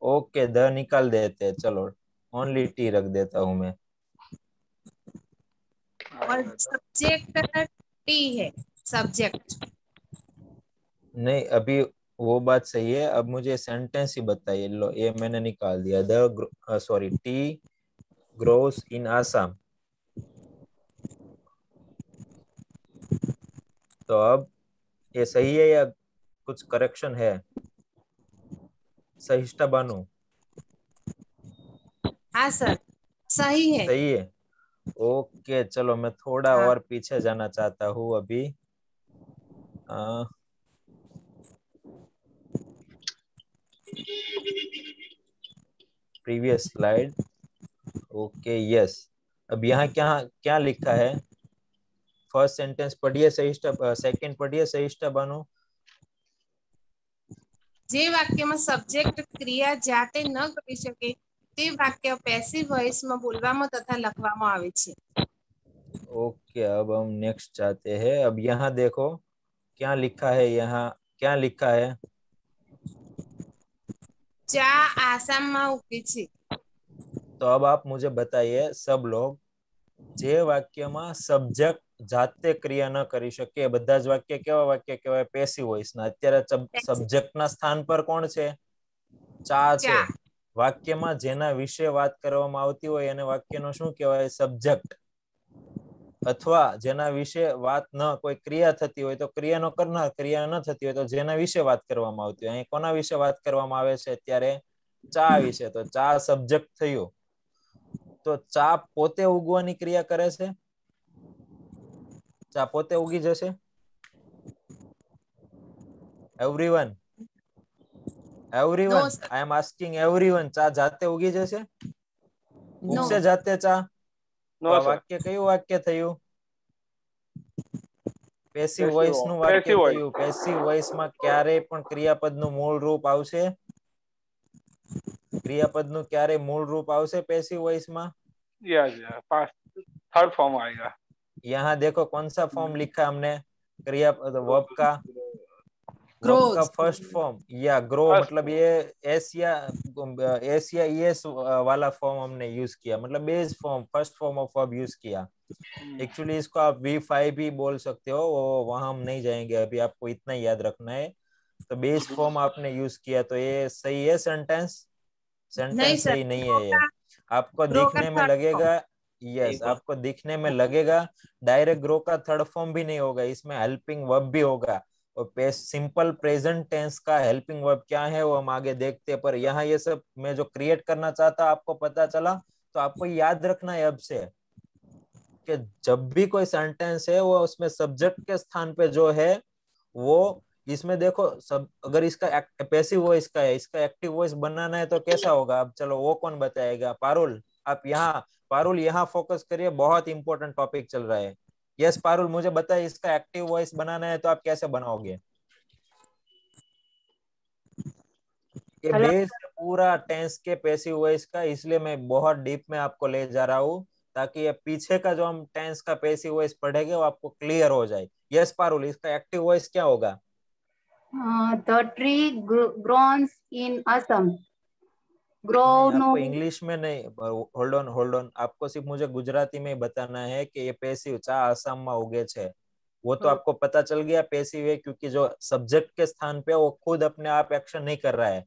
ओके, द निकाल देते हैं. चलो, ओनली टी रख देता हूँ मैं. और सब्जेक्ट टी है. सब्जेक्ट नहीं, अभी वो बात सही है. अब मुझे सेंटेंस ही बताइए. लो, ये मैंने निकाल दिया. The sorry, T grows in Assam. तो अब ये सही है या कुछ करेक्शन है? सहिष्ठा बानु हाँ सर, सही है। सही है। ओके चलो, मैं थोड़ा हाँ। और पीछे जाना चाहता हूँ अभी। Previous slide. Okay yes. अब यहाँ क्या क्या लिखा है? फर्स्ट सेंटेंस पढ़िए सहिष्ठा, सेकंड पढ़िए सहिष्ठा बानु। જે વાક્યમાં સબ્જેક્ટ ક્રિયા જાતે ન કરી શકે તે વાક્ય પેસિવ વોઇસમાં બોલવામાં તથા લખવામાં આવે છે। ओके अब हम नेक्स्ट जाते हैं। अब यहाँ देखो क्या लिखा है, यहाँ क्या लिखा है? ચા આસામમાં ઉગે છે। तो अब आप मुझे बताइए सब लोग, જે વાક્યમાં સબ્જેક્ટ જાતે ક્રિયા ન કરી શકે એ બધા જ વાક્ય કેવા વાક્ય કહેવાય? પેસિવ વોઇસ ના। અત્યારે સબ્જેક્ટ ના સ્થાન પર કોણ છે? ચા છે। વાક્યમાં જેના વિશે વાત કરવામાં આવતી હોય એને વાક્યનો શું કહેવાય? સબ્જેક્ટ। અથવા જેના વિશે વાત ન, કોઈ ક્રિયા થતી હોય તો ક્રિયાનો કરનાર, ક્રિયા ન થતી હોય તો જેના વિશે વાત કરવામાં આવતી હોય। અહીં કોના વિશે વાત કરવામાં આવે છે અત્યારે? ચા વિશે। તો ચા સબ્જેક્ટ થયું। તો ચા પોતે ઉગવાની ક્રિયા કરે છે? ચા પોતે ઉગી જશે? એવરીવન, એવરીવન, આઈ એમ આસ્કિંગ એવરીવન, ચા જાતે ઉગી જશે? ઉગશે જાતે ચા? તો આ વાક્ય કયું વાક્ય થયું? પેસિવ વોઇસ નું વાક્ય થયું। પેસિવ વોઇસ માં ક્યારેય પણ ક્રિયાપદનું મૂળ રૂપ આવશે? ક્રિયાપદનું ક્યારે મૂળ રૂપ આવશે પેસિવ वॉइस में? थर्ड फॉर्म आएगा। यहाँ देखो कौन सा फॉर्म लिखा हमने? क्रियापद वर्ब का, वर्ब का फर्स्ट फॉर्म या ग्रो, मतलब ये एस या ईएस वाला फॉर्म हमने यूज किया, मतलब base form, first form of verb use किया। एक्चुअली इसको आप V5 भी बोल सकते हो, वो वहां हम नहीं जाएंगे अभी, आपको इतना याद रखना है। तो बेस फॉर्म आपने यूज किया, तो ये सही है सेंटेंस? सेंटेंस सही नहीं है ये। आपको दिखने में लगेगा, यस, आपको दिखने में लगेगा डायरेक्ट ग्रो का थर्ड फॉर्म भी नहीं होगा, इसमें हेल्पिंग वर्ब भी होगा। और सिंपल प्रेजेंट टेंस का हेल्पिंग वर्ब क्या है वो हम आगे देखते हैं। पर यहाँ ये सब मैं जो क्रिएट करना चाहता आपको पता चला, तो आपको याद रखना है अब से कि जब भी कोई सेंटेंस है वो उसमें सब्जेक्ट के स्थान पे जो है वो, इसमें देखो सब, अगर इसका पैसिव वॉइस का है, इसका एक्टिव वॉइस बनाना है तो कैसा होगा? अब चलो वो कौन बताएगा? पारुल, आप यहाँ, पारुल यहाँ फोकस करिए, बहुत इंपॉर्टेंट टॉपिक चल रहा है। यस पारुल, मुझे बताइए इसका एक्टिव वॉइस बनाना है तो आप कैसे बनाओगे? ये बेस पूरा टेंस के पैसिव वॉइस का, इसलिए मैं बहुत डीप में आपको ले जा रहा हूँ ताकि ये पीछे का जो हम टेंस का पैसिव वॉइस पढ़ेंगे वो आपको क्लियर हो जाए। यस पारुल, इसका एक्टिव वॉइस क्या होगा? The tree grows in Assam. आपको इंग्लिश में नहीं, होल्ड ऑन, आपको सिर्फ मुझे गुजराती में बताना है कि ये पैसिव चा असम में उगे छे, वो तो आपको पता चल गया पैसिव है, क्योंकि जो सब्जेक्ट के स्थान पे वो खुद अपने आप एक्शन नहीं कर रहा है,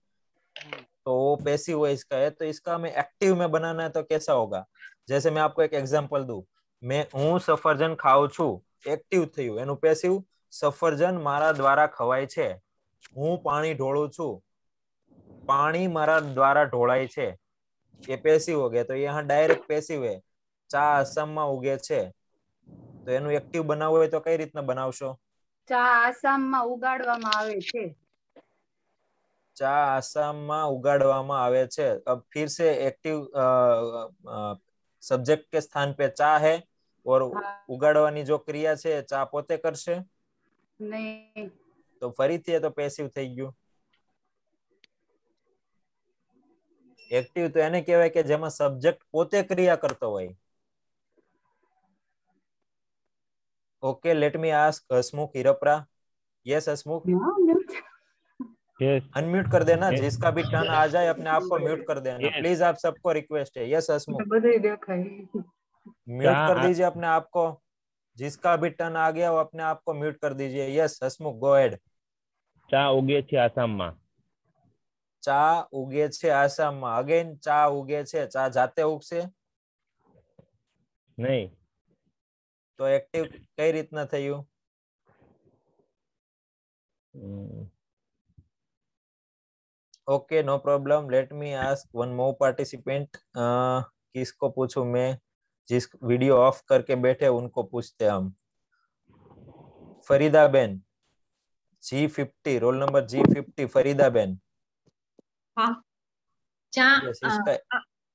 तो वो पैसिव वॉइस का है। तो इसका हमें एक्टिव में बनाना है तो कैसा होगा? जैसे मैं आपको एक एग्जांपल दूं, मैं हूँ सफरजन खाऊं छू, एक्टिव थયું, એનું પેસિવ સફરજન મારા દ્વારા ખવાય છે। હું પાણી ઢોળું છું, पानी मारा द्वारा ढोळाय छे, ये पैसिव हो गया। तो यहाँ डायरेक्ट पैसिव है, चा असम में उगे छे, तो एनु एक्टिव बनावવું હોય तो कई રીતના બનાવશો? ચા આસામમાં ઉગાડવામાં આવે છે। चा असम में उगाड़वामां आवे छे। अब फिर से एक्टिव सब्जेक्ट के स्थान पे चा है और उगाड़वानी जो क्रिया छे चा पोते करशे नहीं, तो फरीथी तो पैसिव થઈ ગયું। एक्टिव तो એને કહેવાય કે જેમાં સબ્જેક્ટ પોતે ક્રિયા કરતો હોય। ओके, लेट मी आस्क हसमुख हिरपरा। यस हसमुख, अनम्यूट कर देना, जिसका भी टर्न आ जाए अपने आप को म्यूट कर देना प्लीज, आप सबको रिक्वेस्ट है। यस हसमुख, म्यूट कर दीजिए अपने आप को, जिसका भी टर्न आ गया वो अपने आप को म्यूट कर दीजिए। यस हसमुख, गो हेड। चा उगे छे आसाम में। चा उगे छे आसाम में, अगेन चा उगे छे, चा जाते उगशे? નહીં. તો એક્ટિવ કઈ રીતના થયું? Okay no problem. Let me ask one more participant. किसको पूछूं मैं? जिस वीडियो ऑफ करके बैठे उनको पूछते हैं हम. Farida Ben G50 roll number G50 Farida Ben. હા ચા Yes, इसका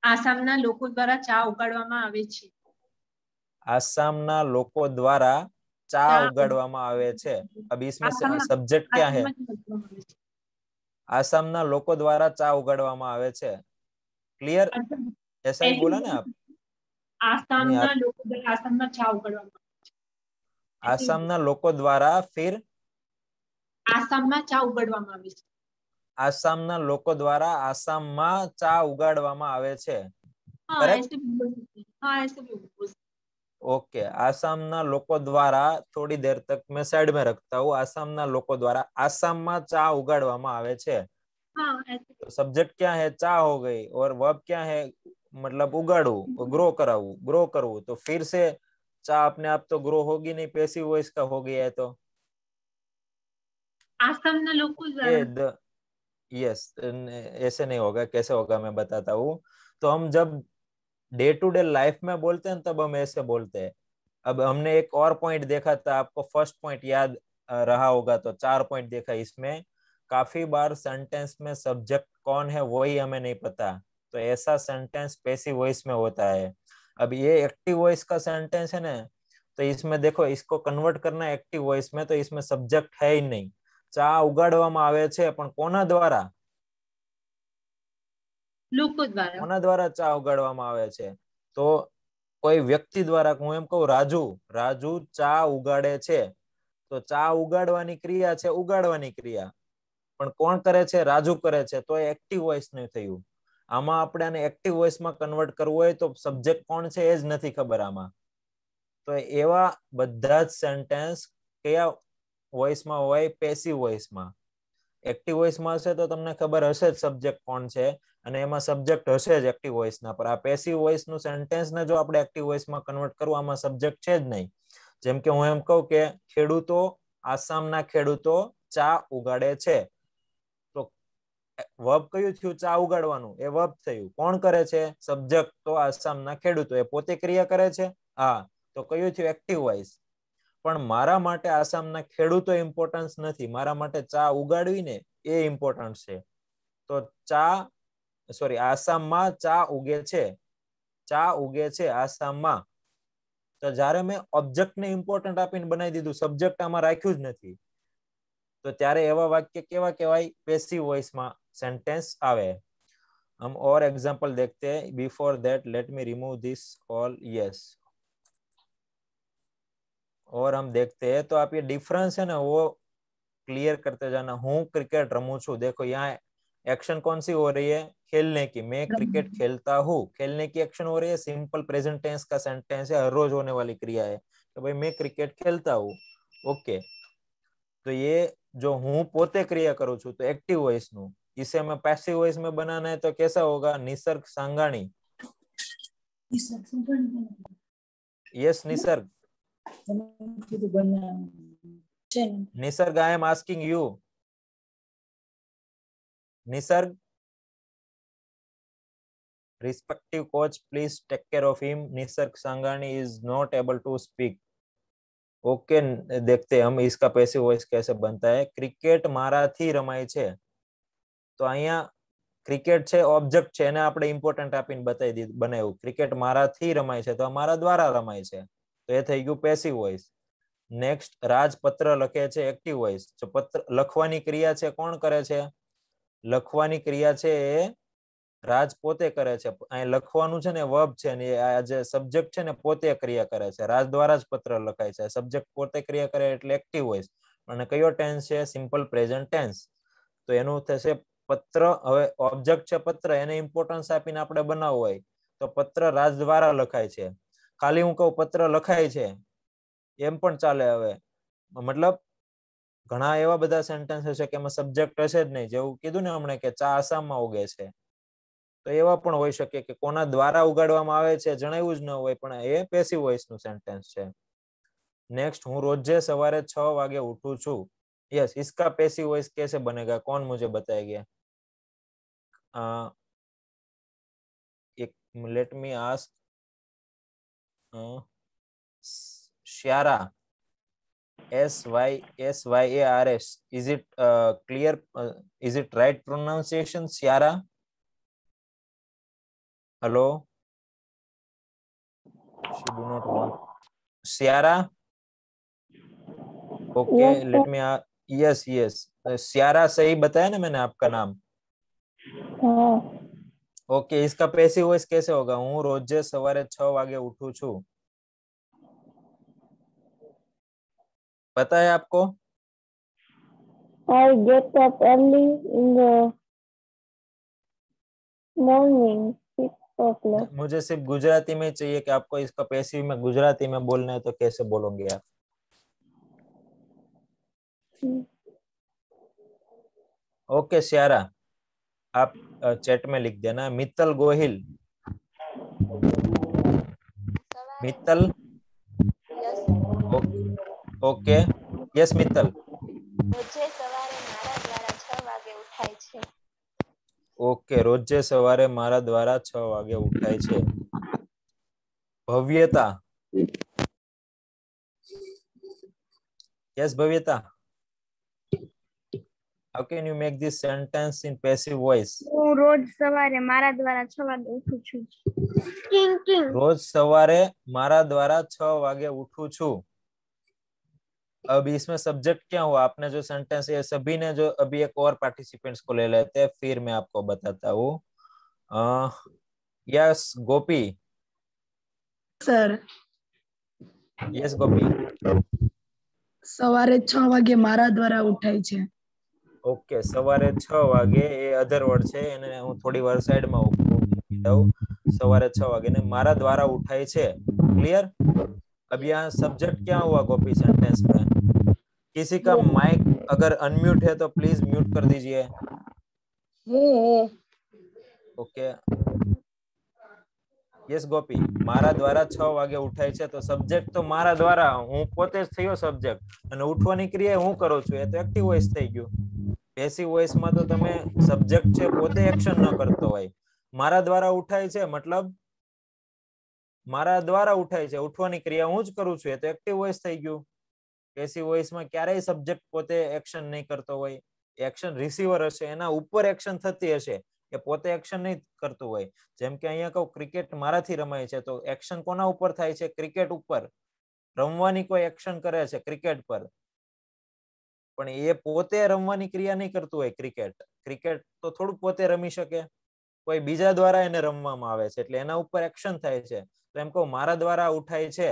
આસામના લોકો દ્વારા ચા ઉગાડવામાં આવે છે. आसामना लोको द्वारा चा उगाड़वामा आवे छे. अब इसमें सब्जेक्ट क्या है? आसामना लोको द्वारा चा उगाड़वामा आवे छे. क्लियर? ऐसा ही बोला ना आप? આસામના લોકો દ્વારા આસામમાં ચા ઉગાડવામાં આવે છે. आसामना लोको द्वारा फिर આસામમાં ચા ઉગાડવામાં આવે છે. आसामना लोको द्वारा आसामમાં चा उगाड़वामा आवे छे. हाँ करेक्ट? ऐसे भी बोल सकते हैं. हाँ ऐसे भी बोल सकते ओके. आसामना लोको द्वारा, थोड़ी देर तक मैं साइड में रखता हूँ. आसामना लोको द्वारा आसामમાં चा उगाड़वामा आवे छे. हैं. हाँ ऐसे तो सब्जेक्ट क्या है? चा हो गई. और वर्ब क्या है? मतलब उगाड़ू, ग्रो कराऊ, ग्रो करવું. तो फिर से चा अपने आप तो ग्रो होगी नहीं, पैसिव वॉइस का हो गया है. तो આસામના લોકો ये यस ऐसे नहीं होगा. कैसे होगा मैं बताता हूँ. तो हम जब डे टू डे लाइफ में बोलते हैं तब हम ऐसे बोलते हैं. अब हमने एक और पॉइंट देखा था, आपको फर्स्ट पॉइंट याद रहा होगा. तो 4 पॉइंट देखा. इसमें काफी बार सेंटेंस में सब्जेक्ट कौन है वही हमें नहीं पता. तो ऐसा सेंटेंस पैसिव वॉइस में होता है. अब ये एक्टिव वॉइस का सेंटेंस है ना, तो इसमें देखो, इसको कन्वर्ट करना एक्टिव वॉइस में, तो इसमें सब्जेक्ट है ही नहीं. चा उगाड़वामां आवे छे, पण कोना द्वारा? લોકો દ્વારા કોના દ્વારા ચા ઉગાડવામાં આવે છે? તો કોઈ વ્યક્તિ દ્વારા. હું એમ કહું રાજુ ચા ઉગાડે છે. તો ચા ઉગાડવાની ક્રિયા છે, ઉગાડવાની ક્રિયા. પણ કોણ કરે છે? રાજુ કરે છે. તો એક્ટિવ વોઇસ નહીં થયું. આમાં આપણે આને એક્ટિવ વોઇસ માં કન્વર્ટ કરવું હોય તો સબ્જેક્ટ કોણ છે એ જ નથી ખબર આમાં. તો એવા બધા જ સેન્ટેન્સ કયા વોઇસ માં હોય? પેસિવ વોઇસ માં. एक्टिव वॉइस में हशे तो तमने खबर हशे सब्जेक्ट कौन छे અને એમાં સબ્જેક્ટ હશે જ एक्टिव वॉइस ના. पर आ પેસિવ वॉइस નું સેન્ટેન્સ ને જો આપણે एक्टिव वॉइस માં કન્વર્ટ કરવું, આમાં સબ્જેક્ટ છે જ નહીં. જેમ કે હું એમ કહું કે ખેડૂતો, આસામના ખેડૂતો ચા ઉગાડે છે. તો વર્બ કયું થયું? ચા ઉગાડવાનું. એ વર્બ થયું. કોણ કરે છે? સબ્જેક્ટ. તો આસામના ખેડૂતો એ પોતે ક્રિયા કરે છે. હા, તો કયું થયું? Active voice. પણ મારા માટે આસામના ખેડૂતો ઇમ્પોર્ટન્સ નથી. મારા માટે ચા ઉગાડવી ને એ ઇમ્પોર્ટન્ટ છે. તો આસામમાં ચા ઉગે છે. ચા ઉગે છે આસામમાં. તો જ્યારે મેં ઓબ્જેક્ટ ને ઇમ્પોર્ટન્ટ આપીને બનાવી દીધું, સબ્જેક્ટ આમાં રાખ્યું જ નથી, તો ત્યારે એવા વાક્ય કેવા કહેવાય? પેસિવ વોઇસ માં સેન્ટેન્સ આવે. हम और एग्जांपल देखते हैं. Before that let me remove this all. Yes. और हम देखते हैं. तो आप ये डिफरेंस है ना वो क्लियर करते जाना. हूँ क्रिकेट रमू छू. देखो यहाँ एक्शन कौन सी हो रही है? खेलने की. मैं क्रिकेट खेलता हूँ. खेलने की एक्शन हो रही है. सिंपल प्रेजेंट टेंस का सेंटेंस है. हर रोज होने वाली क्रिया है. तो भाई मैं क्रिकेट खेलता हूँ. ओके. तो ये जो हूँ पोते क्रिया करूँ छू, तो एक्टिव वॉइस नु. इसे मैं पैसिव वॉइस में बनाना है तो कैसा होगा? Nisarg Sangani. Yes Nisarg. Nisarg, I am asking you. Nisarg, respective coach, please take care of him. Nisarg Sanghani is not able to speak. Okay, देखते हैं हम इसका पैसिव वॉइस कैसे बनता है. क्रिकेट माराथी रमाय छे. तो अहिया क्रिकेट छे, ऑब्जेक्ट छे, એને આપણે ઇમ્પોર્ટન્ટ આપીને બનાવ્યું. ક્રિકેટ મારાથી રમાય છે, તો અમારા દ્વારા રમાય છે. તો એ થઈ ગયું પેસિવ વોઇસ. નેક્સ્ટ, રાજ પત્ર લખે છે. Active voice. તો પત્ર લખવાની ક્રિયા છે, કોણ કરે છે? લખવાની ક્રિયા છે એ રાજ પોતે કરે છે. અહીં લખવાનું છે ને વર્બ છે, ને આ જે સબ્જેક્ટ છે ને પોતે ક્રિયા કરે છે. રાજ દ્વારા જ પત્ર લખાય છે. સબ્જેક્ટ પોતે ક્રિયા કરે એટલે એક્ટિવ વોઇસ. અને કયો ટેન્સ છે? Simple present tense. તો એનું થશે પત્ર. હવે ઓબ્જેક્ટ છે પત્ર, એને ઇમ્પોર્ટન્સ આપીને આપણે બનાવવું હોય તો પત્ર રાજ દ્વારા લખાય છે. ખાલી હું કહું પત્ર લખાય છે એમ પણ ચાલે. હવે મતલબ ઘણા એવા બધા સેન્ટેન્સ હશે કે એમાં સબ્જેક્ટ હશે જ નહીં. જેવું કીધું ને હમણાં કે ચા આસામમાં ઉગે છે, તો એવા પણ હોઈ શકે કે કોના દ્વારા ઉગાડવામાં આવે છે જણાવ્યું જ ન હોય પણ એ પેસિવ વોઇસ નું સેન્ટેન્સ છે. नेक्स्ट, હું रोजे सवारे 6 वागे उठू છું. यस, इसका पैसिव वॉइस कैसे बनेगा? कौन मुझे बताएगा? एक late me ask Shyara, SYARS, is it clear? Is it right pronunciation? Shyara? Hello? She do not want. Shyara? Okay, let me yes yes, Shyara सही बताया ना मैंने आपका नाम? ओके, इसका पैसिव वॉइस कैसे होगा? હું રોજે સવારે 6 વાગે ઉઠું છું. पता है आपको? I get up early in the morning, 6 o'clock. मुझे सिर्फ गुजराती में चाहिए कि आपको इसका पैसिव में गुजराती में बोलना है तो कैसे बोलोगे आप? ओके श्यारा, आप चैट में लिख देना. मित्तल गोहिल. Mittal, okay yes Mittal. રોજે સવારે મારા દ્વારા 6 વાગે ઉઠાય છે. ઓકે, રોજે સવારે મારા દ્વારા 6 વાગે ઉઠાય છે. ભવ્યતા. યસ ભવ્યતા, how can you make this sentence in passive voice? હું રોજ સવારે મારા દ્વારા 6 વાગે ઉઠું છું. रोज सवारे मारा द्वारा 6 वागे उठू छू. अब इसमें सब्जेक्ट क्या हुआ? आपने जो सेंटेंस है सभी ने जो अभी एक और पार्टिसिपेंट्स को ले लेते हैं, फिर मैं आपको बताता हूँ. यस गोपी. सर यस गोपी. સવારે 6 વાગે મારા દ્વારા ઉઠાય છે. ओके, सवारे 6 वागे ए अधर वर्ड छे એને હું થોડી વાર સાઈડ માં મૂકી દઉં. सवारे 6 वागे ने मारा द्वारा उठाई छे. क्लियर? अब यहाँ सब्जेक्ट क्या हुआ गोपी सेंटेंस में? किसी का माइक अगर अनम्यूट है तो प्लीज म्यूट कर दीजिए. ओके यस गोपी, मारा द्वारा 6 वागे उठाई छे तो सब्जेक्ट तो मारा द्वारा, हूँ पोते ज थयो सब्जेक्ट અને ઉઠવાની ક્રિયા હું કરું છું એ તો એક્ટિવ વોઇસ થઈ ગયું. પેસિવ વોઇસ માં તો તમે સબ્જેક્ટ છે પોતે એક્શન ન કરતો હોય. મારા દ્વારા ઉઠાય છે મતલબ મારા દ્વારા ઉઠાય છે, ઉઠવાની ક્રિયા હું જ કરું છું એ તો એક્ટિવ વોઇસ થઈ ગયું. પેસિવ વોઇસ માં ક્યારેય સબ્જેક્ટ પોતે એક્શન નહીં કરતો હોય, એક્શન રિસીવર હશે, એના ઉપર એક્શન થતી હશે, એ પોતે એક્શન નહીં કરતું હોય. જેમ કે અહીંયા કહું ક્રિકેટ મારાથી રમાય છે તો એક્શન કોના ઉપર થાય છે? ક્રિકેટ ઉપર. રમવાની કોઈ એક્શન કરે છે ક્રિકેટ પર, પણ એ પોતે રમવાની ક્રિયા નહીં કરતું હોય. ક્રિકેટ તો થોડું પોતે રમી શકે, કોઈ બીજા દ્વારા એને રમવામાં આવે છે એટલે એના ઉપર એક્શન થાય છે. તો એમ કહું મારા દ્વારા ઉઠાય છે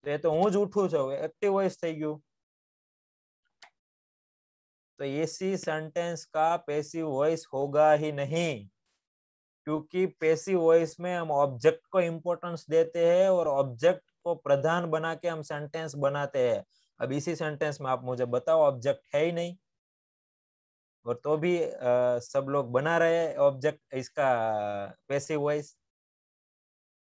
તો એ તો હું જ ઉઠું છું, એક્ટિવ વોઇસ થઈ ગયું. तो ऐसी सेंटेंस का पैसिव वॉइस होगा ही नहीं, क्योंकि पैसिव वॉइस में हम ऑब्जेक्ट को इंपॉर्टेंस देते हैं और ऑब्जेक्ट को प्रधान बना के हम सेंटेंस बनाते हैं. अब इसी सेंटेंस में आप मुझे बताओ ऑब्जेक्ट है ही नहीं और तो भी सब लोग बना रहे हैं ऑब्जेक्ट इसका पैसिव वॉइस.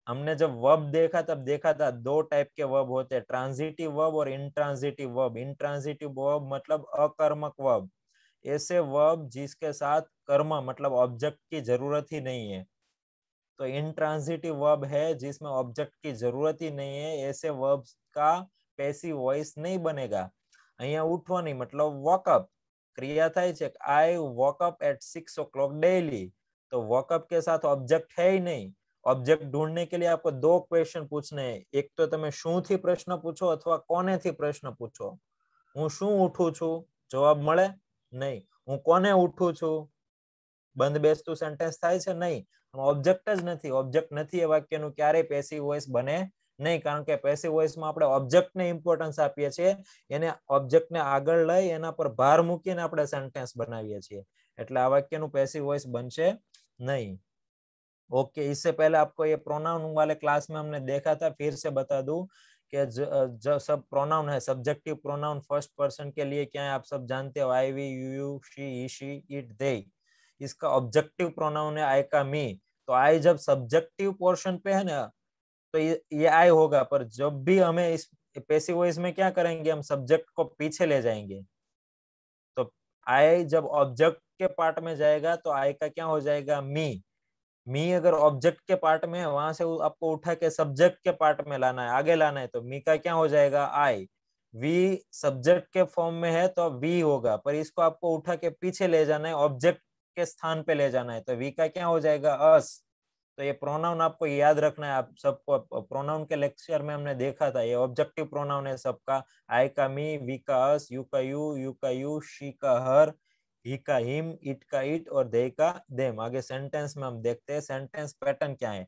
हमने जब वर्ब देखा तब देखा था 2 टाइप के वर्ब होते हैं, ट्रांजिटिव वर्ब और इंट्रांजिटिव वर्ब. इंट्रांजिटिव वर्ब मतलब अकर्मक वर्ब, ऐसे वर्ब जिसके साथ कर्म मतलब ऑब्जेक्ट की जरूरत ही नहीं है. तो इंट्रांजिटिव वर्ब है जिसमें ऑब्जेक्ट की जरूरत ही नहीं है, ऐसे वर्ब्स का पैसिव वॉइस नहीं बनेगा. અહીંયા ઉઠવાની मतलब वॉकअप क्रिया થાય છે. आई वॉकअप एट 6 o'clock डेली, तो वॉकअप के साथ ऑब्जेक्ट है ही नहीं. ऑब्जेक्ट ढूंढने के लिए आपको 2 क्वेश्चन पूछने हैं. एक तो તમે શું થી પ્રશ્ન પૂછો અથવા કોને થી પ્રશ્ન પૂછો. હું શું ઉઠું છું, જવાબ મળે નહીં. હું કોને ઉઠું છું, બંધ બેસતું સેન્ટેન્સ થાય છે નહીં. ऑब्जेक्ट જ નથી. ऑब्जेक्ट નથી એ વાક્યનું ક્યારેય પેસિવ વોઇસ બને નહીં, કારણ કે પેસિવ વોઇસમાં આપણે ઓબ્જેક્ટને ઇમ્પોર્ટન્સ આપીએ છીએ, એને ઓબ્જેક્ટને આગળ લઈ એના પર ભાર મૂકીને આપણે સેન્ટેન્સ બનાવીએ છીએ, એટલે આ વાક્યનું પેસિવ વોઇસ બનશે નહીં. ओके, इससे पहले आपको ये प्रोनाउन वाले क्लास में हमने देखा था, फिर से बता दूं कि जो सब प्रोनाउन है सब्जेक्टिव प्रोनाउन फर्स्ट पर्सन के लिए क्या है आप सब जानते हो. I, we, you, she, she, it, they. इसका ऑब्जेक्टिव प्रोनाउन है आई का मी. तो आई जब सब्जेक्टिव पोर्शन पे है ना तो ये आई होगा, पर जब भी हमें इस पैसिव वॉइस में क्या करेंगे, हम सब्जेक्ट को पीछे ले जाएंगे। तो आई जब ऑब्जेक्ट के पार्ट में जाएगा तो आई का क्या हो जाएगा, मी अगर ऑब्जेक्ट के पार्ट में है, वहां से आपको उठा के सब्जेक्ट के पार्ट में लाना है, आगे लाना है, तो मी का क्या हो जाएगा, आई। वी सब्जेक्ट के फॉर्म में है तो वी होगा, पर इसको आपको उठा के पीछे ले जाना है, ऑब्जेक्ट के स्थान पे ले जाना है, तो वी का क्या हो जाएगा, अस। तो ये प्रोनाउन आपको याद रखना है। आप सबको प्रोनाउन के लेक्चर में हमने देखा था, ये ऑब्जेक्टिव प्रोनाउन है सबका, आई का मी, वी का अस, यू का यू, शी का हर, ही का हिम, इट का इट और दे का देम। आगे सेंटेंस में हम देखते हैं सेंटेंस पैटर्न क्या है।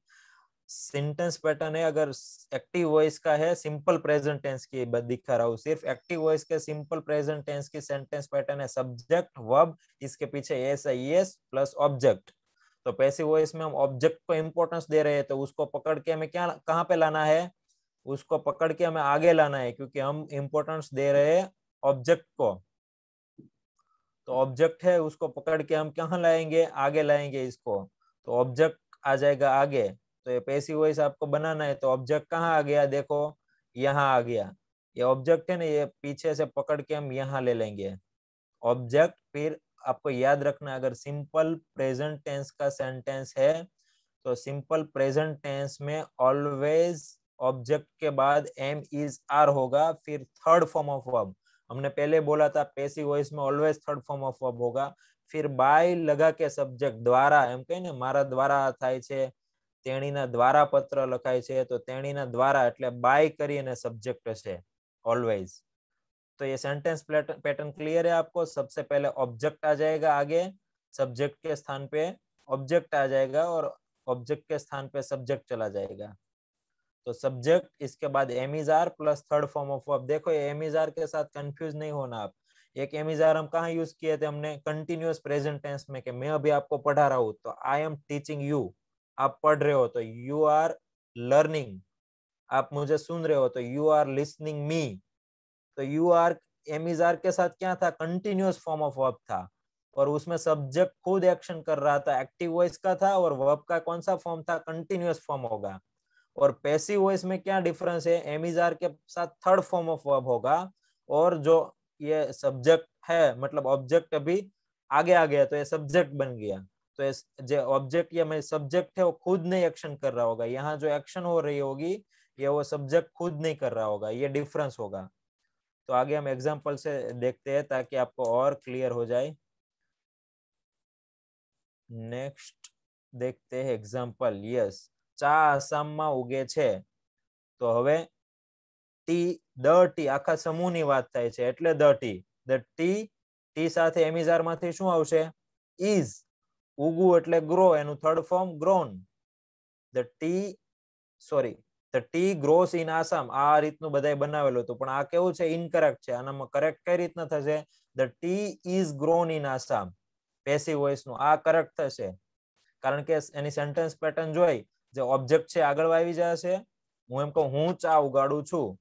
सेंटेंस पैटर्न है, अगर एक्टिव वॉइस का है, सिंपल प्रेजेंट टेंस की दिखा रहा हूँ, सिर्फ एक्टिव वॉइस के सिंपल प्रेजेंट टेंस की सेंटेंस पैटर्न है सब्जेक्ट वर्ब, इसके पीछे S I S plus object. तो पैसिव वॉइस में हम ऑब्जेक्ट को इंपॉर्टेंस दे रहे हैं, तो उसको पकड़ के हमें क्या कहाँ पे लाना है, उसको पकड़ के हमें आगे लाना है, क्योंकि हम इंपॉर्टेंस दे रहे हैं ऑब्जेक्ट को। तो ऑब्जेक्ट है, उसको पकड़ के हम कहाँ लाएंगे, आगे लाएंगे इसको, तो ऑब्जेक्ट आ जाएगा आगे। तो ये पैसिव वॉइस आपको बनाना है, तो ऑब्जेक्ट कहाँ आ गया, देखो यहाँ आ गया, ये ऑब्जेक्ट है ना, ये पीछे से पकड़ के हम यहाँ ले लेंगे ऑब्जेक्ट। फिर आपको याद रखना, अगर सिंपल प्रेजेंट टेंस का सेंटेंस है तो सिंपल प्रेजेंट टेंस में ऑलवेज ऑब्जेक्ट के बाद एम इज आर होगा, फिर थर्ड फॉर्म ऑफ वर्ब। हमने पहले बोला था पैसिव वॉइस में always third form of verb होगा, फिर बाय लगा के सब्जेक्ट द्वारा, एम कही ने मारा द्वारा थाय छे, तेणीना द्वारा पत्र लखाय छे, तो तेणीना द्वारा એટલે बाय કરીને सब्जेक्ट હશે ऑलवेज। तो ये सेंटेंस पैटर्न क्लियर है आपको। सबसे पहले ऑब्जेक्ट आ जाएगा आगे, सब्जेक्ट के स्थान पे ऑब्जेक्ट आ जाएगा और ऑब्जेक्ट के स्थान पे सब्जेक्ट चला जाएगा। तो सब्जेक्ट, इसके बाद am is are plus third form of verb. देखो एम इज आर के साथ कंफ्यूज नहीं होना आप। एक एम इज आर हम कहाँ यूज किए थे, हमने कंटिन्यूअस प्रेजेंट टेंस में, कि मैं अभी आपको पढ़ा रहा हूँ तो आई एम टीचिंग यू, आप पढ़ रहे हो तो यू आर लर्निंग, आप मुझे सुन रहे हो तो यू आर लिसनिंग मी। तो you are am is are के साथ क्या था, कंटिन्यूअस फॉर्म ऑफ वर्ब था, और उसमें सब्जेक्ट खुद एक्शन कर रहा था, एक्टिव वॉइस का था, और वर्ब का कौन सा फॉर्म था, कंटिन्यूअस फॉर्म होगा। और पैसिव वॉइस में क्या डिफरेंस है, एम इज आर के साथ थर्ड फॉर्म ऑफ वर्ब होगा, और जो ये सब्जेक्ट है मतलब ऑब्जेक्ट अभी आगे आ गया तो ये सब्जेक्ट बन गया। तो जो ऑब्जेक्ट या सब्जेक्ट है वो खुद नहीं एक्शन कर रहा होगा, यहाँ जो एक्शन हो रही होगी ये वो सब्जेक्ट खुद नहीं कर रहा होगा, ये डिफरेंस होगा। तो आगे हम एग्जांपल से देखते हैं ताकि आपको और क्लियर हो जाए। नेक्स्ट देखते हैं एग्जांपल। यस, चा आसामમાં ઉગે છે, તો હવે ટી द टी આખા સમૂહની વાત થાય છે એટલે द टी, द ટી સાથે એમિઝાર માંથી શું આવશે, ઇઝ, ઉગુ એટલે ગ્રો, એનું third form grown. The T gross in Assam, આ રીતનું બધાય બનાવેલું હતું, પણ આ કેવું છે, ઇનકરેક્ટ છે। આનામાં કરેક્ટ કઈ રીતના થશે, the T is grown in Assam, passive voice નું આ કરેક્ટ થશે, કારણ કે એની સેન્ટેન્સ પેટર્ન જોઈ, જે ઓબ્જેક્ટ છે આગળ આવી જશે। હું એમ કહું હું ચા ઉગાડું છું,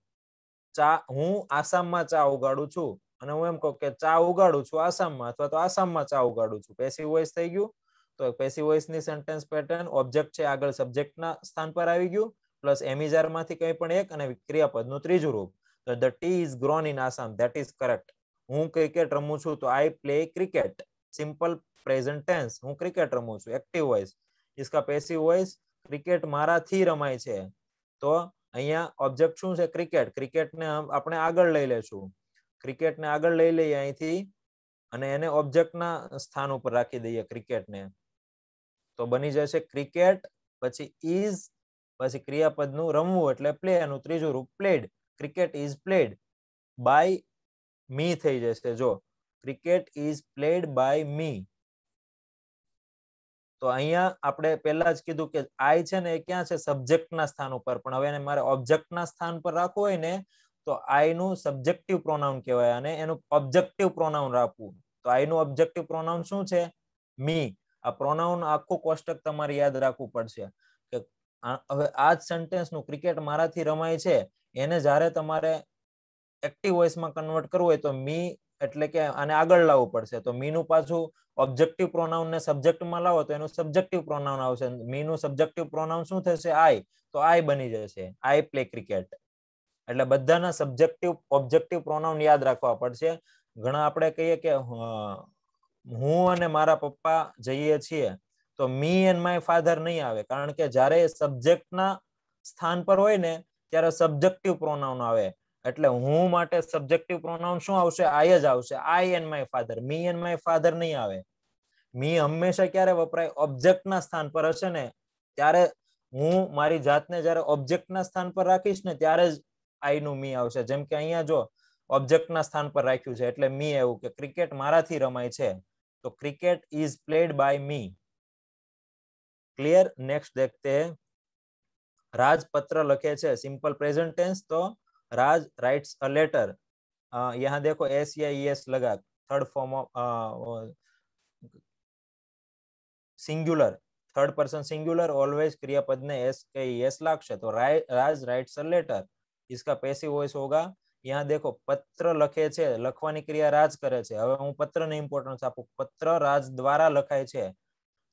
ચા હું આસામમાં ચા ઉગાડું છું, અને હું એમ કહું કે ચા ઉગાડું છું આસામમાં, અથવા તો આસામમાં ચા ઉગાડું છું, પેસિવ વોઇસ થઈ ગયું। તો પેસિવ વોઇસ ની સેન્ટેન્સ પેટર્ન ઓબ્જેક્ટ છે આગળ સબ્જેક્ટ ના સ્થાન પર આવી ગયું, પ્લસ એમિઝાર માંથી કંઈ પણ એક, અને ક્રિયાપદનું ત્રીજું રૂપ। તો the tea is grown in Assam, that is correct. હું ક્રિકેટ રમું છું, તો I play cricket, simple present tense, હું ક્રિકેટ રમું છું, एक्टिव वॉइस। इसका पैसिव वॉइस, क्रिकेट माराथी रमाय छे, तो અહીંયા ऑब्जेक्ट શું છે, ક્રિકેટ। ક્રિકેટ ને આપણે આગળ લઈ લેશું, ક્રિકેટ ને આગળ લઈ લઈએ અહીંથી, અને એને ઓબ્જેક્ટ ના સ્થાન ઉપર રાખી દઈએ ક્રિકેટ ને, તો બની જશે ક્રિકેટ, પછી ઇઝ, પછી ક્રિયાપદનું રમવું એટલે પ્લે, એનું ત્રીજું રૂપ played, cricket is played by me થઈ જશે। જો cricket is played by me, તો અહીંયા આપણે પહેલા જ કીધું કે આઈ છે ને એ ક્યાં છે, સબ્જેક્ટના સ્થાન ઉપર, પણ હવે એને મારે ઓબ્જેક્ટના સ્થાન પર રાખવું હોય ને તો આઈ નું સબ્જેક્ટિવ પ્રોનાઉન કહેવાય, અને એનું ઓબ્જેક્ટિવ પ્રોનાઉન રાખવું। તો આઈ નું ઓબ્જેક્ટિવ પ્રોનાઉન શું છે, मी। આ પ્રોનાઉન આખું કોષ્ટક તમારે યાદ રાખવું પડશે કે હવે આ જ સેન્ટેન્સ નું ક્રિકેટ મારાથી રમાય છે, એને જ્યારે તમારે एक्टिव वॉइस में कन्वर्ट करवू है तो मी એટલે કે આને આગળ લાવવું પડશે. તો મી નું પાછું ઓબ્જેક્ટિવ પ્રોનાઉન ને સબ્જેક્ટ માં લાવો તો એનું સબ્જેક્ટિવ પ્રોનાઉન આવશે. મી નું સબ્જેક્ટિવ પ્રોનાઉન શું થશે? આઈ. તો આઈ બની જશે આઈ પ્લે ક્રિકેટ. એટલે બધાના સબ્જેક્ટિવ ઓબ્જેક્ટિવ પ્રોનાઉન યાદ રાખવા પડશે. ઘણા આપણે કહીએ કે હું અને મારા પપ્પા જઈએ છીએ તો મી એન્ડ માય ફાધર નહીં આવે, કારણ કે જ્યારે સબ્જેક્ટના સ્થાન પર હોય ને ત્યારે સબ્જેક્ટિવ પ્રોનાઉન આવે. એટલે હું માટે સબ્જેક્ટિવ પ્રોનાઉન શું આવશે? આઈ જ આવશે. I and my father. Me and my father નહીં આવે. મી હંમેશા ક્યારે વપરાય? ઓબ્જેક્ટના સ્થાન પર હશે ને ત્યારે, હું મારી જાતને જ્યારે ઓબ્જેક્ટના સ્થાન પર રાખીશ ને ત્યારે જ આઈ નું મી આવશે. જેમ કે અહીંયા જો ઓબ્જેક્ટના સ્થાન પર રાખ્યું છે એટલે મી એવું કે ક્રિકેટ મારાથી રમાય છે, તો cricket is played by me. Clear? Next देखते हैं. राज पत्र लखे छे, सिंपल प्रेजेंट टेंस, तो राज राइट्स अ लेटर. यहाँ देखो एस या ईएस लगा, third form of singular, third person singular, always क्रियापद ने एस के ईएस लागशे. तो राज राइट्स अ लेटर, इसका पैसिव वॉइस होगा. यहाँ देखो पत्र लखे छे, लखवानी क्रिया राज करे छे. हवे हूँ पत्र ने इम्पोर्टन्स आपू. पत्र राज द्वारा लखाय छे,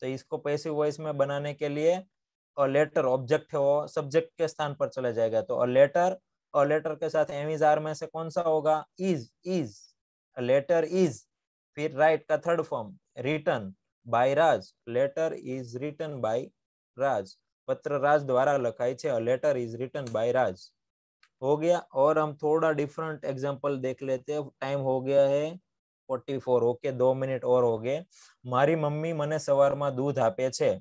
तो इसको पैसिव वॉइस में बनाने के लिए अ लेटर ऑब्जेक्ट है वो सब्जेक्ट के स्थान पर चले जाएगा. तो अ लेटर के साथ एम इज आर में से कौन सा होगा? इज. A letter is. फिर राइट का third form written by Raj. Letter is written by Raj. पत्र राज द्वारा लखाई छे. A letter is written by Raj. हो गया. और हम थोड़ा डिफरेंट एग्जाम्पल देख लेते हैं. टाइम हो गया है 44. ओके, 2 मिनिट और हो गए. मारी मम्मी मने सवारमा दूध आपे छे,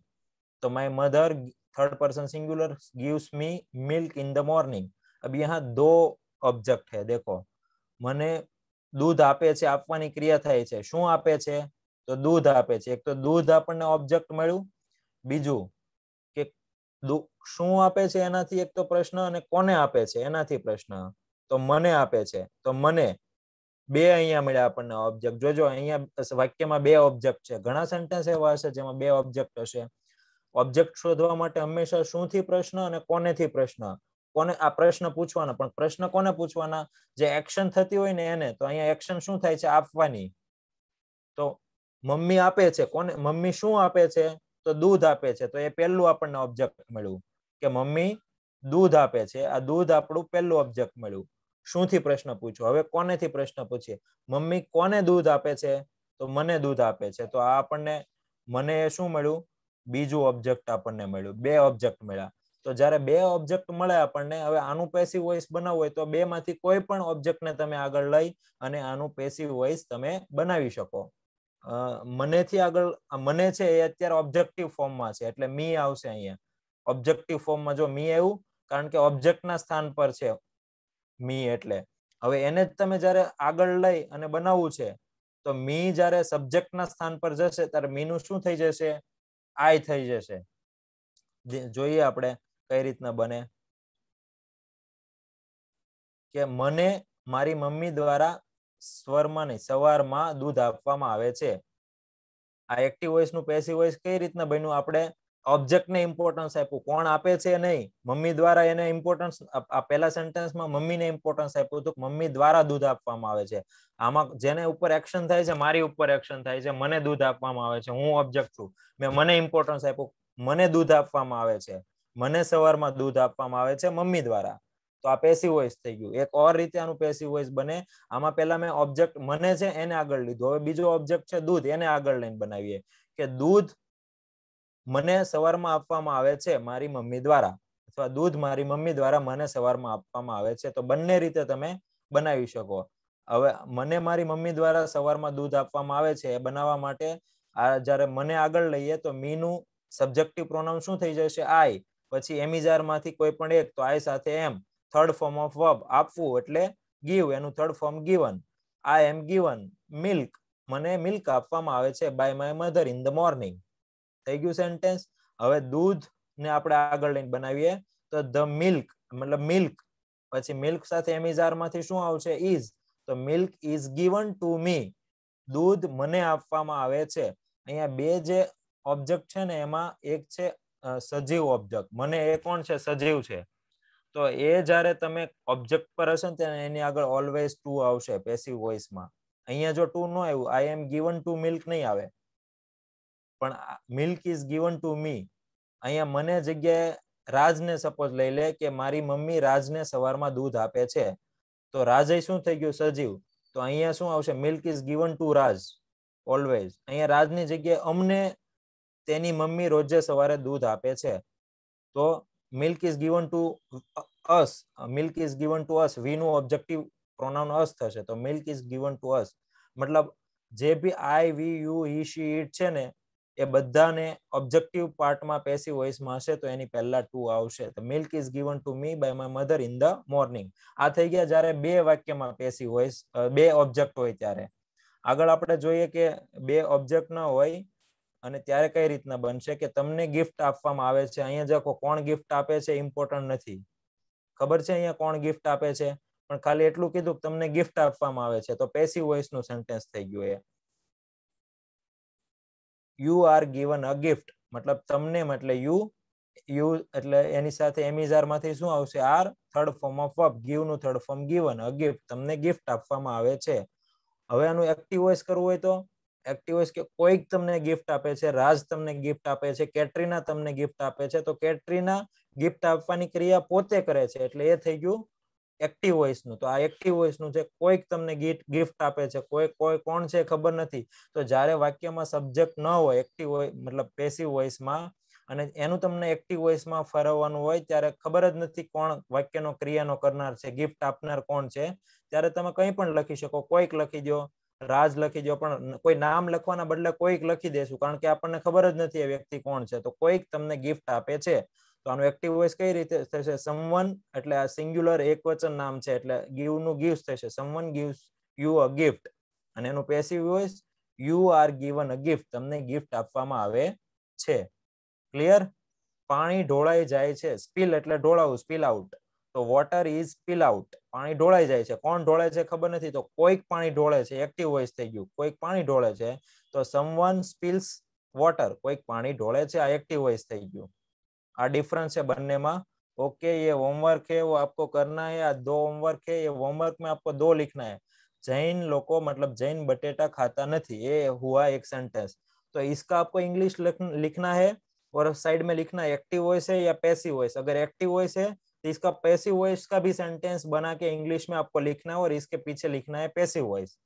तो my mother third person singular gives me milk in the morning. अब यहाँ 2 ऑब्जेक्ट है. देखो, मने दूध आपे छे, आपवानी क्रिया थाय छे. शुं आपे छे? तो दूध आपे छे. एक तो दूध आपने ऑब्जेक्ट मळ्યું, बीजू के शुं आपे छे एनाथी एक तो प्रश्न, अने कोने आपे छे एनाथी प्रश्न. तो मने आपे छे, तो मने બે અહીંયા મળ્યા આપણને ઓબ્જેક્ટ. જોજો અહીંયા વાક્યમાં 2 ઓબ્જેક્ટ છે. ઘણા સેન્ટેન્સ એવા હશે જેમાં 2 ઓબ્જેક્ટ હશે. ઓબ્જેક્ટ શોધવા માટે હંમેશા શુંથી પ્રશ્ન અને કોનેથી પ્રશ્ન. કોને આ પ્રશ્ન પૂછવાના, પણ પ્રશ્ન કોને પૂછવાના? જે એક્શન થતી હોય ને એને. તો અહીંયા એક્શન શું થાય છે? આપવાની. તો મમ્મી આપે છે, કોને? મમ્મી શું આપે છે? તો દૂધ આપે છે. તો એ પહેલું આપણને ઓબ્જેક્ટ મળ્યું કે મમ્મી દૂધ આપે છે. આ દૂધ આપણું પહેલું ઓબ્જેક્ટ મળ્યું. શુંથી પ્રશ્ન પૂછો. હવે કોનેથી પ્રશ્ન પૂછીએ? મમ્મી કોને દૂધ આપે છે? તો મને દૂધ આપે છે. તો આ આપણને મને શું મળ્યું? બીજું ઓબ્જેક્ટ આપણને મળ્યું. 2 ઓબ્જેક્ટ મળ્યા. તો જ્યારે 2 ઓબ્જેક્ટ મળે આપણને, હવે આનું પેસિવ વોઇસ બનાવવું હોય તો 2 માંથી કોઈ પણ ઓબ્જેક્ટને તમે આગળ લઈ અને આનું પેસિવ વોઇસ તમે બનાવી શકો. મનેથી આગળ મને છે એ અત્યારે ઓબ્જેક્ટિવ ફોર્મમાં છે એટલે મી આવશે અહીંયા. ઓબ્જેક્ટિવ ફોર્મમાં જો મી આવ્યું, કારણ કે ઓબ્જેક્ટના સ્થાન પર છે મી. એટલે હવે એને જ તમે જ્યારે આગળ લઈ અને બનાવવું છે તો મી જ્યારે સબ્જેક્ટના સ્થાન પર જશે ત્યારે મીનું શું થઈ જશે? આઈ થઈ જશે. જોઈએ આપણે કઈ રીતના બને. કે મને મારી મમ્મી દ્વારા સ્વરમાં નહીં સવારમાં દૂધ આપવામાં આવે છે. આ એક્ટિવ વોઇસ નું પેસિવ વોઇસ કઈ રીતના બન્યું? આપણે ઓબ્જેક્ટ ને ઇમ્પોર્ટન્સ આપ્યું. કોણ આપે છે નહીં, મમ્મી દ્વારા એને ઇમ્પોર્ટન્સ. આ પહેલા સેન્ટેન્સમાં મમ્મીને ઇમ્પોર્ટન્સ આપ્યું હતું, મમ્મી દ્વારા દૂધ આપવામાં આવે છે. આમાં જેને ઉપર એક્શન થાય છે, મારી ઉપર એક્શન થાય છે. મને દૂધ આપવામાં આવે છે, હું ઓબ્જેક્ટ છું. મેં મને ઇમ્પોર્ટન્સ આપ્યું, મને દૂધ આપવામાં આવે છે. મને સવારમાં દૂધ આપવામાં આવે છે મમ્મી દ્વારા. તો આ પેસિવ વોઇસ થઈ ગયું. એક ઓર રીતે આનું પેસિવ વોઇસ બને. આમાં પહેલા મેં ઓબ્જેક્ટ મને છે એને આગળ લીધું. હવે બીજો ઓબ્જેક્ટ છે દૂધ, એને આગળ લઈને બનાવીએ કે દૂધ મને સવારમાં આપવામાં આવે છે મારી મમ્મી દ્વારા, અથવા દૂધ મારી મમ્મી દ્વારા મને સવારમાં આપવામાં આવે છે. તો બંને રીતે તમે બનાવી શકો. હવે મને મારી મમ્મી દ્વારા સવારમાં દૂધ આપવામાં આવે છે એ બનાવવા માટે આ જ્યારે મને આગળ લઈએ તો મી નું સબ્જેક્ટિવ પ્રોનાઉન શું થઈ જશે? આઈ. પછી એમિજાર માંથી કોઈ પણ એક, તો આઈ સાથે am. Third form of verb આપવું એટલે ગીવ, એનું third form given. I am given milk, મને મિલ્ક આપવામાં આવે છે by my mother in the morning. થઈ ગયું સેન્ટેન્સ. હવે દૂધ ને આપણે આગળ લઈને બનાવીએ તો ધ મિલ્ક, મતલબ મિલ્ક. પછી મિલ્ક સાથે એમિજાર માંથી શું આવશે? ઇઝ. તો milk is given to me. દૂધ મને આપવામાં આવે છે. અહીંયા 2 જે ઓબ્જેક્ટ છે ને એમાં એક છે સજીવ ઓબ્જેક્ટ. મને એ કોણ છે? સજીવ છે. તો એ જ્યારે તમે ઓબ્જેક્ટ પર હશે ને ત્યારે એની આગળ ઓલવેઝ ટુ આવશે પેસિવ વોઇસમાં. અહીંયા જો ટુ નો આવ્યું, આઈ એમ ગિવન ટુ મિલ્ક નહીં આવે, પણ મિલ્ક ઇઝ ગિવન ટુ મી. અહીંયા મને જગ્યાએ રાજને સપોઝ લઈ લે કે મારી મમ્મી રાજને સવારમાં દૂધ આપે છે, તો રાજ શું થઈ ગયું? સજીવ. તો અહીંયા શું આવશે? Milk is given two Raj always. અહીંયા રાજની જગ્યાએ અમને તેની મમ્મી રોજે સવારે દૂધ આપે છે, તો milk is given to us. Milk is given to us, we નું ઓબ્જેક્ટિવ પ્રોનાઉન અસ થશે, તો milk is given to us. મતલબ જે બી આઈ, વી, યુ, હી, શી, ઇટ છે ને, એ બધાને ઓબ્જેક્ટિવ પાર્ટમાં પેસિવ વોઇસમાં હશે તો એની પહેલા ટુ આવશે. તો milk is given to me by my mother in the morning. આ થઈ ગયા જ્યારે બે વાક્યમાં પેસિવ વોઇસ, બે ઓબ્જેક્ટ હોય ત્યારે. આગળ આપણે જોઈએ કે બે ઓબ્જેક્ટ ન હોય અને ત્યારે કઈ રીતના બનશે કે તમને ગિફ્ટ આપવામાં આવે છે. અહીંયા જો કોણ ગિફ્ટ આપે છે ઇમ્પોર્ટન્ટ નથી, ખબર છે અહીંયા કોણ ગિફ્ટ આપે છે, પણ ખાલી એટલું કીધું કે તમને ગિફ્ટ આપવામાં આવે છે, તો પેસિવ વોઇસ નું સેન્ટેન્સ થઈ ગયું એ. You are given a gift, મતલબ તમને એટલે યુ એટલે એની સાથે એમિઝાર માંથી શું આવશે? Are, third form of verb, give નું third form given, a gift, તમને ગિફ્ટ આપવામાં આવે છે. હવે આનું એક્ટિવ વોઇસ કરવું હોય તો એક્ટિવ વોઇસ કે કોઈક તમને ગિફ્ટ આપે છે, રાજ તમને ગિફ્ટ આપે છે, કેટરીના તમને ગિફ્ટ આપે છે, તો કેટરીના ગિફ્ટ આપવાની ક્રિયા પોતે કરે છે, એટલે એ થઈ ગયું એક્ટિવ વોઇસ નું. તો આ એક્ટિવ વોઇસ નું છે, કોઈક તમને ગિફ્ટ આપે છે, કોઈ કોણ છે ખબર નથી. તો જ્યારે વાક્યમાં સબ્જેક્ટ ન હોય એક્ટિવ વોઇસ મતલબ પેસિવ વોઇસમાં, અને એનું તમને એક્ટિવ વોઇસમાં ફેરવવાનું હોય ત્યારે ખબર જ નથી કોણ વાક્યનો ક્રિયાનો કરનાર છે, ગિફ્ટ આપનાર કોણ છે, ત્યારે તમે કંઈ પણ લખી શકો. કોઈક લખી દો, રાજ લખી દો, પણ કોઈ નામ લખવાના બદલે કોઈક લખી દેશું, કારણ કે આપણને ખબર જ નથી એ વ્યક્તિ કોણ છે. તો કોઈક તમને ગિફ્ટ આપે છે, તો આનું એક્ટિવ વોઇસ કઈ રીતે થશે? સમવન, એટલે આ સિંગ્યુલર એકવચન નામ છે, એટલે ગિવ નું ગિવ્સ થશે, someone gives you a gift. અને એનું passive voice you are given a gift, તમને ગિફ્ટ આપવામાં આવે છે. ક્લિયર? પાણી ઢોળાઈ જાય છે, સ્પિલ એટલે ઢોળાવું, સ્પિલ આઉટ, તો વોટર ઇઝ સ્પિલ આઉટ, પાણી ઢોળાઈ જાય છે. કોણ ઢોળે છે ખબર નથી, તો કોઈક પાણી ઢોળે છે, એક્ટિવ વોઇસ થઈ ગયું, કોઈક પાણી ઢોળે છે, તો સમવન સ્પિલ્સ વોટર, કોઈક પાણી ઢોળે છે, આ એક્ટિવ વોઇસ થઈ ગયું. આ डिफरेंस है बनने में. ओके, ये होमवर्क है वो आपको करना है. आज 2 होमवर्क है, ये होमवर्क में आपको 2 लिखना है. जैन लोगों मतलब जैन बटेटा खाता नहीं, ये हुआ एक सेंटेंस. तो इसका आपको इंग्लिश लिखना है और साइड में लिखना है एक्टिव वॉइस है या पैसिव वॉइस. अगर एक्टिव वॉइस है तो इसका पैसिव वॉइस का भी सेंटेंस बना के इंग्लिश में आपको लिखना है और इसके पीछे लिखना है पैसिव वॉइस.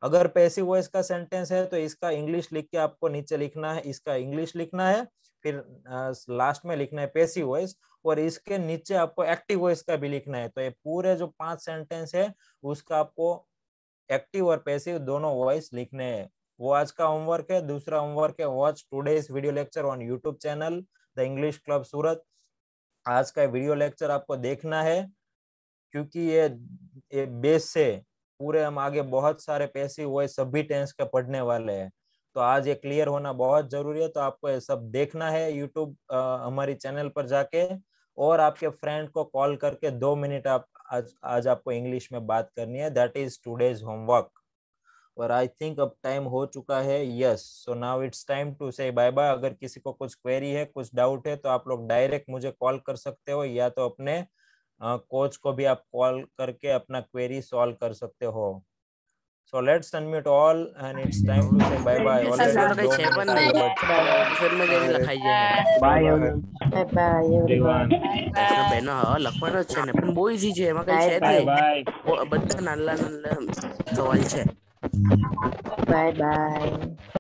अगर पैसिव वॉइस का सेंटेंस है तो इसका इंग्लिश लिख के आपको नीचे लिखना है, इसका इंग्लिश लिखना है, फिर लास्ट में लिखना है पैसिव वॉइस, और इसके नीचे आपको एक्टिव वॉइस का भी लिखना है. तो ये पूरे जो 5 सेंटेंस है उसका आपको एक्टिव और पैसिव दोनों वॉइस लिखने हैं. वो आज का होमवर्क है. दूसरा होमवर्क है watch today's video lecture on YouTube channel the English club Surat. आज का वीडियो लेक्चर आपको देखना है क्योंकि ये बेस से पूरे हम आगे बहुत सारे पैसिव वॉइस सभी टेंस के पढ़ने वाले हैं. तो आज ये क्लियर होना बहुत जरूरी है. तो आपको ये सब देखना है यूट्यूब हमारी चैनल पर जाके, और आपके फ्रेंड को कॉल करके 2 मिनट आप आज आपको इंग्लिश में बात करनी है. That is today's homework. और आई थिंक अब टाइम हो चुका है. Yes, so now it's time to say bye bye. अगर किसी को कुछ क्वेरी है, कुछ डाउट है, तो आप लोग डायरेक्ट मुझे कॉल कर सकते हो, या तो अपने कोच को भी आप कॉल करके अपना क्वेरी सॉल्व कर सकते हो. So let's unmute all and it's time to say bye bye. Bye bye everyone. બેનો હા લખવાનો જ છે ને, પણ બહુ ઈઝી છે, એમાં કઈ છે જ નહીં, બધા નાના નાના સવાલ છે. Bye bye.